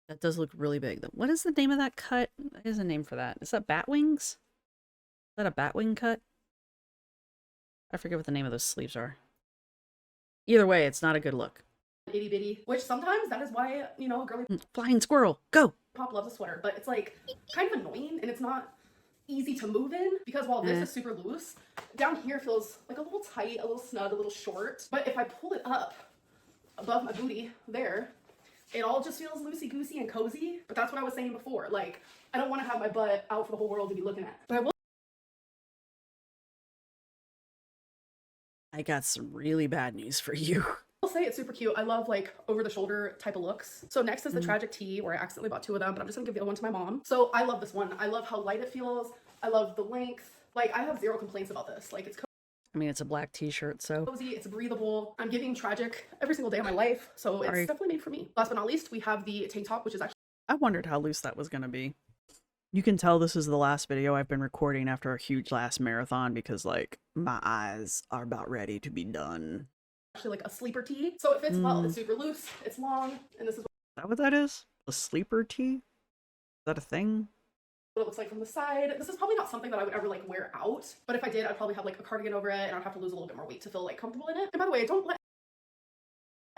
That does look really big. What is the name of that cut? There's a name for that. Is that bat wings? Is that a bat wing cut? I forget what the name of those sleeves are. Either way, it's not a good look. Itty bitty, which sometimes that is why, you know, a girly Flying squirrel, go! pop loves a sweater, but it's like kind of annoying and it's not easy to move in because while this is super loose, down here feels like a little tight, a little snug, a little short. But if I pull it up above my booty there, it all just feels loosey-goosey and cozy. But that's what I was saying before. Like, I don't want to have my butt out for the whole world to be looking at. But I will I got some really bad news for you. I'll say it's super cute. I love like over the shoulder type of looks. So next is the tragic tee where I accidentally bought 2 of them, but I'm just gonna give the other one to my mom. So I love this one. I love how light it feels. I love the length. Like I have 0 complaints about this. Like it's I mean, it's a black t-shirt, so. cozy, it's breathable. I'm giving tragic every single day of my life. So it's definitely made for me. Last but not least, we have the tank top, which is actually I wondered how loose that was gonna be. You can tell this is the last video I've been recording after a huge last marathon because, like, my eyes are about ready to be done. actually like a sleeper tee. So it fits well. It's super loose, it's long, and this is Is that what that is? A sleeper tee? Is that a thing? what it looks like from the side. This is probably not something that I would ever like wear out, but if I did, I'd probably have like a cardigan over it and I'd have to lose a little bit more weight to feel like comfortable in it. And by the way, don't let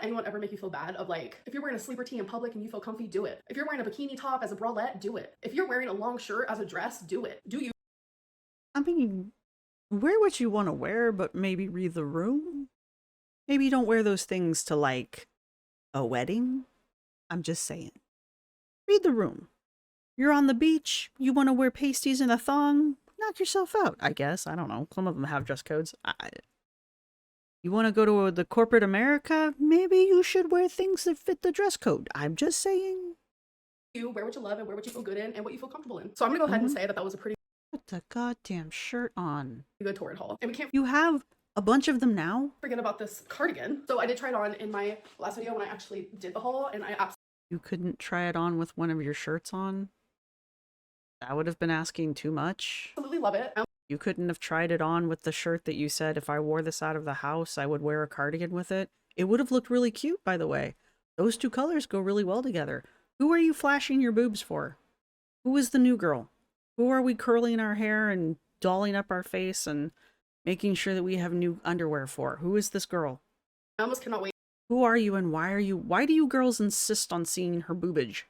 anyone ever make you feel bad of like, if you're wearing a sleeper tee in public and you feel comfy, do it. If you're wearing a bikini top as a bralette, do it. If you're wearing a long shirt as a dress, do it. Do you? I mean, wear what you want to wear, but maybe read the room. Maybe don't wear those things to, like, a wedding. I'm just saying. Read the room. You're on the beach. You want to wear pasties and a thong. Knock yourself out, I guess. I don't know. Some of them have dress codes. You want to go to the corporate America? Maybe you should wear things that fit the dress code. I'm just saying. You wear what you love and wear what you feel good in and what you feel comfortable in. So I'm gonna go ahead and say that that was a pretty Put the goddamn shirt on. good Torrid haul. And we can't You have a bunch of them now? forget about this cardigan. So I did try it on in my last video when I actually did the haul, and I You couldn't try it on with one of your shirts on? That would have been asking too much. absolutely love it. You couldn't have tried it on with the shirt that you said if I wore this out of the house, I would wear a cardigan with it. It would have looked really cute, by the way. Those 2 colors go really well together. Who are you flashing your boobs for? Who is the new girl? Who are we curling our hair and dolling up our face and making sure that we have new underwear for? Who is this girl? I almost cannot wait Who are you and why do you girls insist on seeing her boobage?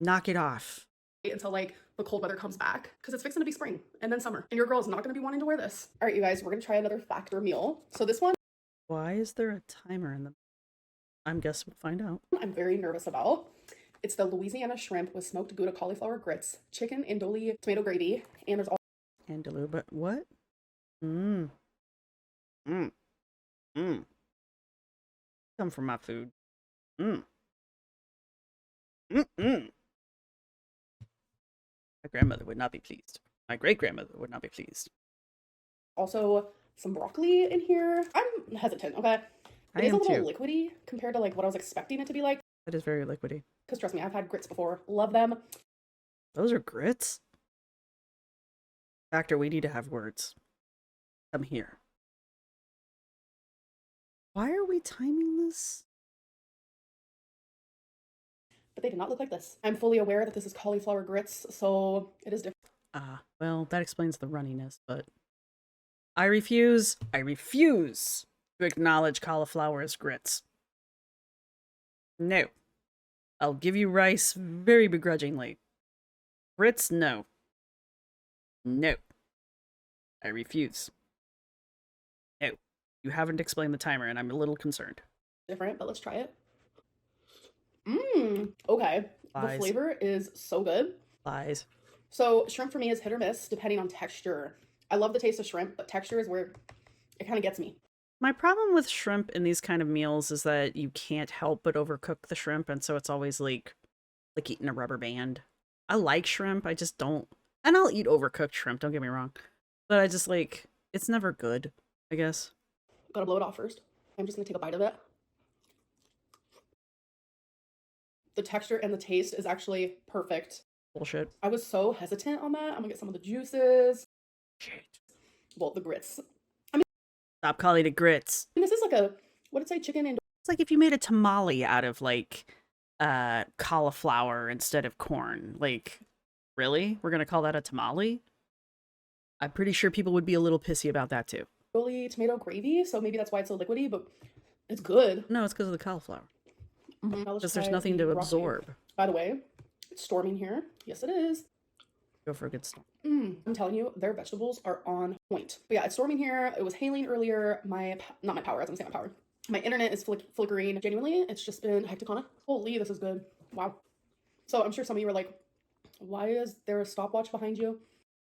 Knock it off. until like the cold weather comes back because it's fixing to be spring and then summer, and your girl is not going to be wanting to wear this. All right, you guys, we're going to try another factor meal. So this one Why is there a timer in the... I'm guess we'll find out. I'm very nervous about. It's the Louisiana shrimp with smoked Gouda cauliflower grits, chicken andouille tomato gravy, and there's all Andalou, but what? Come for my food. My grandmother would not be pleased. My great-grandmother would not be pleased. also some broccoli in here. I'm hesitant, okay? It is a little liquidy compared to like what I was expecting it to be like. That is very liquidy. Because trust me, I've had grits before. Love them. Those are grits? Factor, we need to have words. Come here. Why are we timing this? But they did not look like this. I'm fully aware that this is cauliflower grits, so it is different. Well, that explains the runniness, but I refuse to acknowledge cauliflower as grits. No. I'll give you rice very begrudgingly. Grits, no. No. I refuse. No. You haven't explained the timer, and I'm a little concerned. Different, but let's try it. Okay. Lies. The flavor is so good. Lies. So shrimp for me is hit or miss depending on texture. I love the taste of shrimp, but texture is where it kind of gets me. My problem with shrimp in these kind of meals is that you can't help but overcook the shrimp, and so it's always like eating a rubber band. I like shrimp, I just don't. And I'll eat overcooked shrimp, don't get me wrong. But I just like, it's never good, I guess. Gotta blow it off first. I'm just gonna take a bite of it. The texture and the taste is actually perfect. Bullshit. I was so hesitant on that. I'm gonna get some of the juices. Shit. Well, the grits. Stop calling it grits. And this is like a, what did it say, chicken and It's like if you made a tamale out of like cauliflower instead of corn. Like, really? We're gonna call that a tamale? I'm pretty sure people would be a little pissy about that too. really tomato gravy, so maybe that's why it's so liquidy, but it's good. No, it's because of the cauliflower. Now let's Because there's try nothing the to broccoli. absorb. By the way, it's storming here. Yes, it is. Go for a good storm. I'm telling you, their vegetables are on point. But yeah, it's storming here. It was hailing earlier. Not my power, I was gonna say my power. My internet is flickering. Genuinely, it's just been hectic on it. Holy, this is good. Wow. So I'm sure some of you are like, why is there a stopwatch behind you?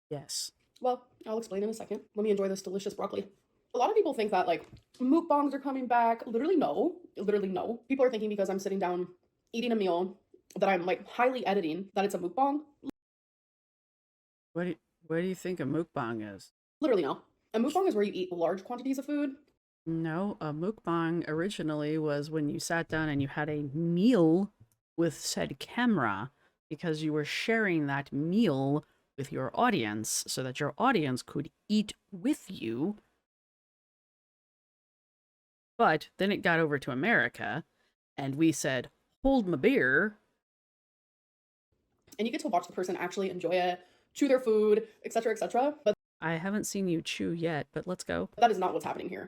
Yes. Well, I'll explain in a second. Let me enjoy this delicious broccoli. A lot of people think that like mukbangs are coming back. Literally no. Literally no. People are thinking because I'm sitting down eating a meal that I'm like highly editing that it's a mukbang. What do you think a mukbang is? Literally no. A mukbang is where you eat large quantities of food. No, a mukbang originally was when you sat down and you had a meal with said camera because you were sharing that meal with your audience so that your audience could eat with you. But then it got over to America and we said, hold my beer. And you get to watch the person actually enjoy it, chew their food, etc., etc. But I haven't seen you chew yet, but let's go. that is not what's happening here.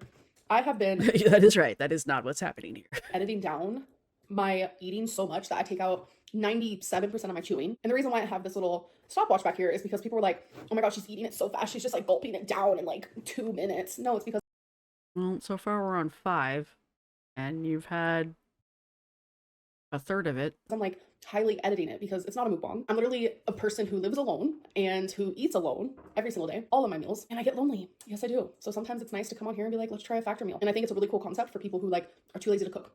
I have been That is right. That is not what's happening here. editing down my eating so much that I take out 97% of my chewing. And the reason why I have this little stopwatch back here is because people were like, oh my gosh, she's eating it so fast. She's just like gulping it down in like 2 minutes. No, it's because Well, so far we're on 5, and you've had a third of it. I'm like highly editing it because it's not a mukbang. I'm literally a person who lives alone and who eats alone every single day, all of my meals, and I get lonely. Yes, I do. So sometimes it's nice to come on here and be like, let's try a factor meal. And I think it's a really cool concept for people who like are too lazy to cook.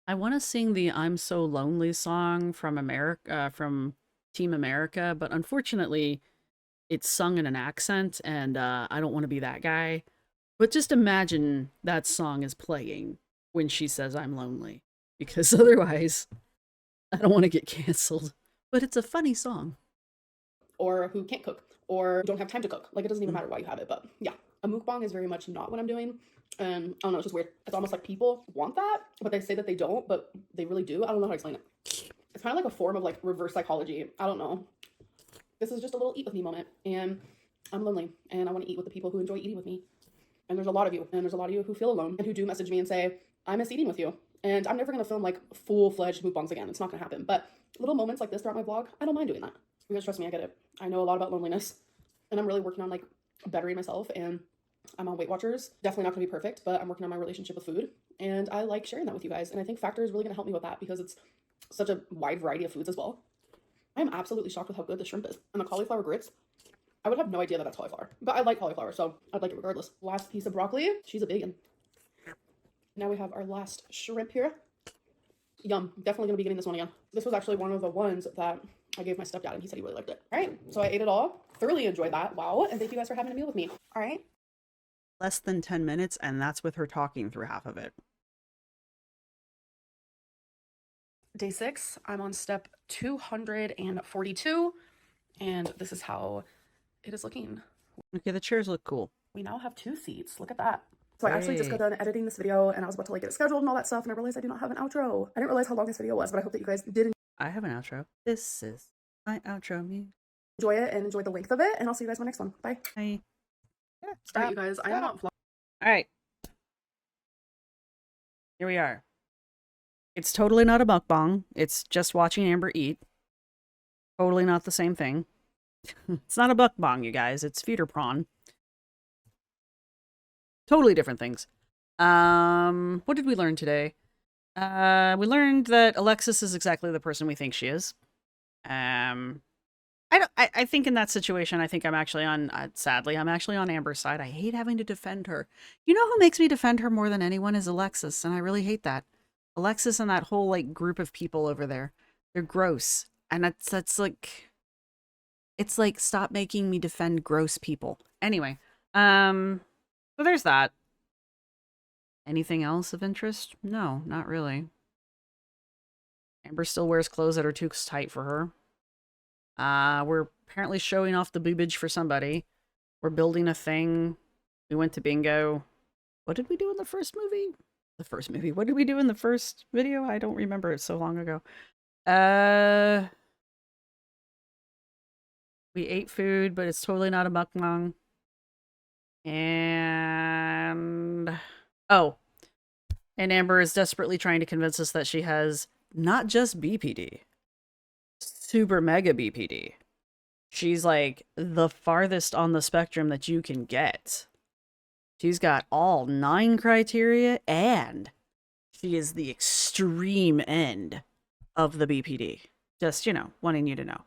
I want to sing the I'm So Lonely song from America, from Team America, but unfortunately it's sung in an accent, and I don't want to be that guy. But just imagine that song is playing when she says I'm lonely, because otherwise I don't want to get canceled. But it's a funny song. Or who can't cook or don't have time to cook. Like it doesn't even matter why you have it. But yeah, a mukbang is very much not what I'm doing. And I don't know, it's just weird. It's almost like people want that, but they say that they don't, but they really do. I don't know how to explain it. It's kind of like a form of like reverse psychology. I don't know. This is just a little eat with me moment. And I'm lonely and I want to eat with the people who enjoy eating with me. And there's a lot of you. And there's a lot of you who feel alone and who do message me and say, I miss eating with you. And I'm never going to film like full-fledged mukbangs again. It's not going to happen. But little moments like this throughout my vlog, I don't mind doing that. You guys trust me, I get it. I know a lot about loneliness. And I'm really working on like bettering myself. And I'm on Weight Watchers. Definitely not going to be perfect, but I'm working on my relationship with food. And I like sharing that with you guys. And I think Factor is really going to help me with that because it's such a wide variety of foods as well. I'm absolutely shocked with how good the shrimp is. And the cauliflower grits, I would have no idea that that's cauliflower. But I like cauliflower, so I'd like it regardless. Last piece of broccoli. She's a vegan. Now we have our last shrimp here. Yum. Definitely going to be getting this one again. This was actually one of the ones that I gave my stepdad and he said he really liked it. All right. So I ate it all. Thoroughly enjoyed that. Wow. And thank you guys for having a meal with me. All right. Less than 10 minutes, and that's with her talking through half of it. Day 6. I'm on step 242. And this is how it is looking. Okay, the chairs look cool. We now have 2 seats. Look at that. So I actually just got done editing this video and I was about to like get it scheduled and all that stuff. And I realized I do not have an outro. I didn't realize how long this video was, but I hope that you guys did I have an outro. This is my outro music. enjoy it and enjoy the length of it. And I'll see you guys in my next one. Bye. Bye. Yeah, All stop. right, you guys. I am not vlogging. All right. Here we are. It's totally not a mukbang. It's just watching Amber eat. Totally not the same thing. It's not a mukbang, you guys. It's feeder prawn. Totally different things. What did we learn today? We learned that Alexis is exactly the person we think she is. I think in that situation, I think I'm actually on, sadly, I'm actually on Amber's side. I hate having to defend her. You know who makes me defend her more than anyone is Alexis, and I really hate that. Alexis and that whole, like, group of people over there. They're gross. And that's like, it's like, stop making me defend gross people. Anyway, so there's that. Anything else of interest? No, not really. Amber still wears clothes that are too tight for her. We're apparently showing off the boobage for somebody. We're building a thing. We went to bingo. What did we do in the first movie? the first movie. What did we do in the first video? I don't remember. It's so long ago. We ate food, but it's totally not a mukbang. And oh, and Amber is desperately trying to convince us that she has not just BPD, super mega BPD. She's like the farthest on the spectrum that you can get. She's got all 9 criteria, and she is the extreme end of the BPD. Just, you know, wanting you to know.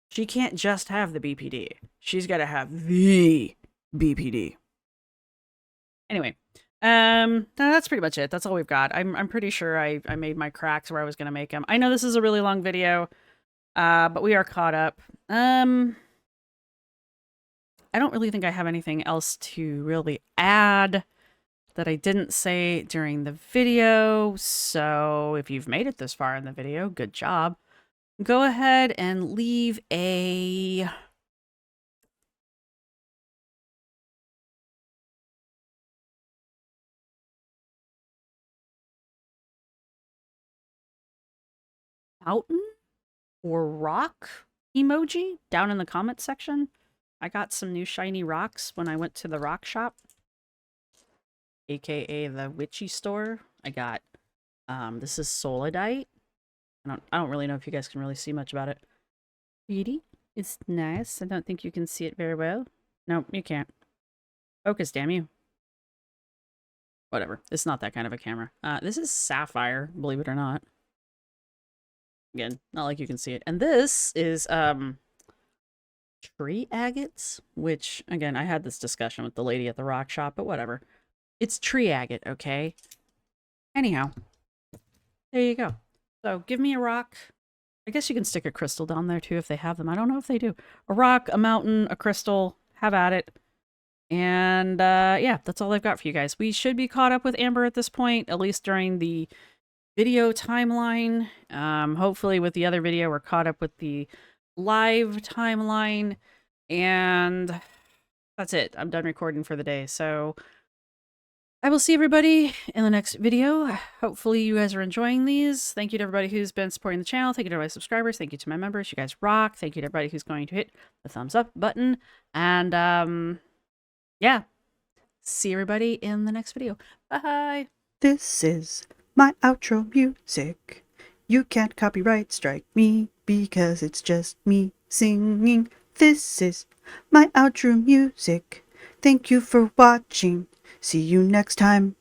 She can't just have the BPD. She's got to have the BPD. Anyway, no, that's pretty much it. That's all we've got. I'm pretty sure I made my cracks where I was going to make them. I know this is a really long video, but we are caught up. I don't really think I have anything else to really add that I didn't say during the video. So if you've made it this far in the video, good job. Go ahead and leave a mountain or rock emoji down in the comments section. I got some new shiny rocks when I went to the rock shop, aka the witchy store. I got this is solidite. I don't really know if you guys can really see much about it. Pretty. It's nice. I don't think you can see it very well. No, you can't. Focus, damn you. Whatever. It's not that kind of a camera. This is sapphire, believe it or not. Again, not like you can see it. And this is tree agates, which, again, I had this discussion with the lady at the rock shop, but whatever. It's tree agate, okay? Anyhow, there you go. So, give me a rock. I guess you can stick a crystal down there, too, if they have them. I don't know if they do. A rock, a mountain, a crystal. Have at it. And, yeah, that's all I've got for you guys. We should be caught up with Amber at this point, at least during the video timeline. Hopefully with the other video, we're caught up with the live timeline. And that's it. I'm done recording for the day. So I will see everybody in the next video. Hopefully you guys are enjoying these. Thank you to everybody who's been supporting the channel. Thank you to my subscribers. Thank you to my members. You guys rock. Thank you to everybody who's going to hit the thumbs up button. And yeah, see everybody in the next video. Bye. This is my outro music. You can't copyright strike me because it's just me singing. This is my outro music. Thank you for watching. See you next time.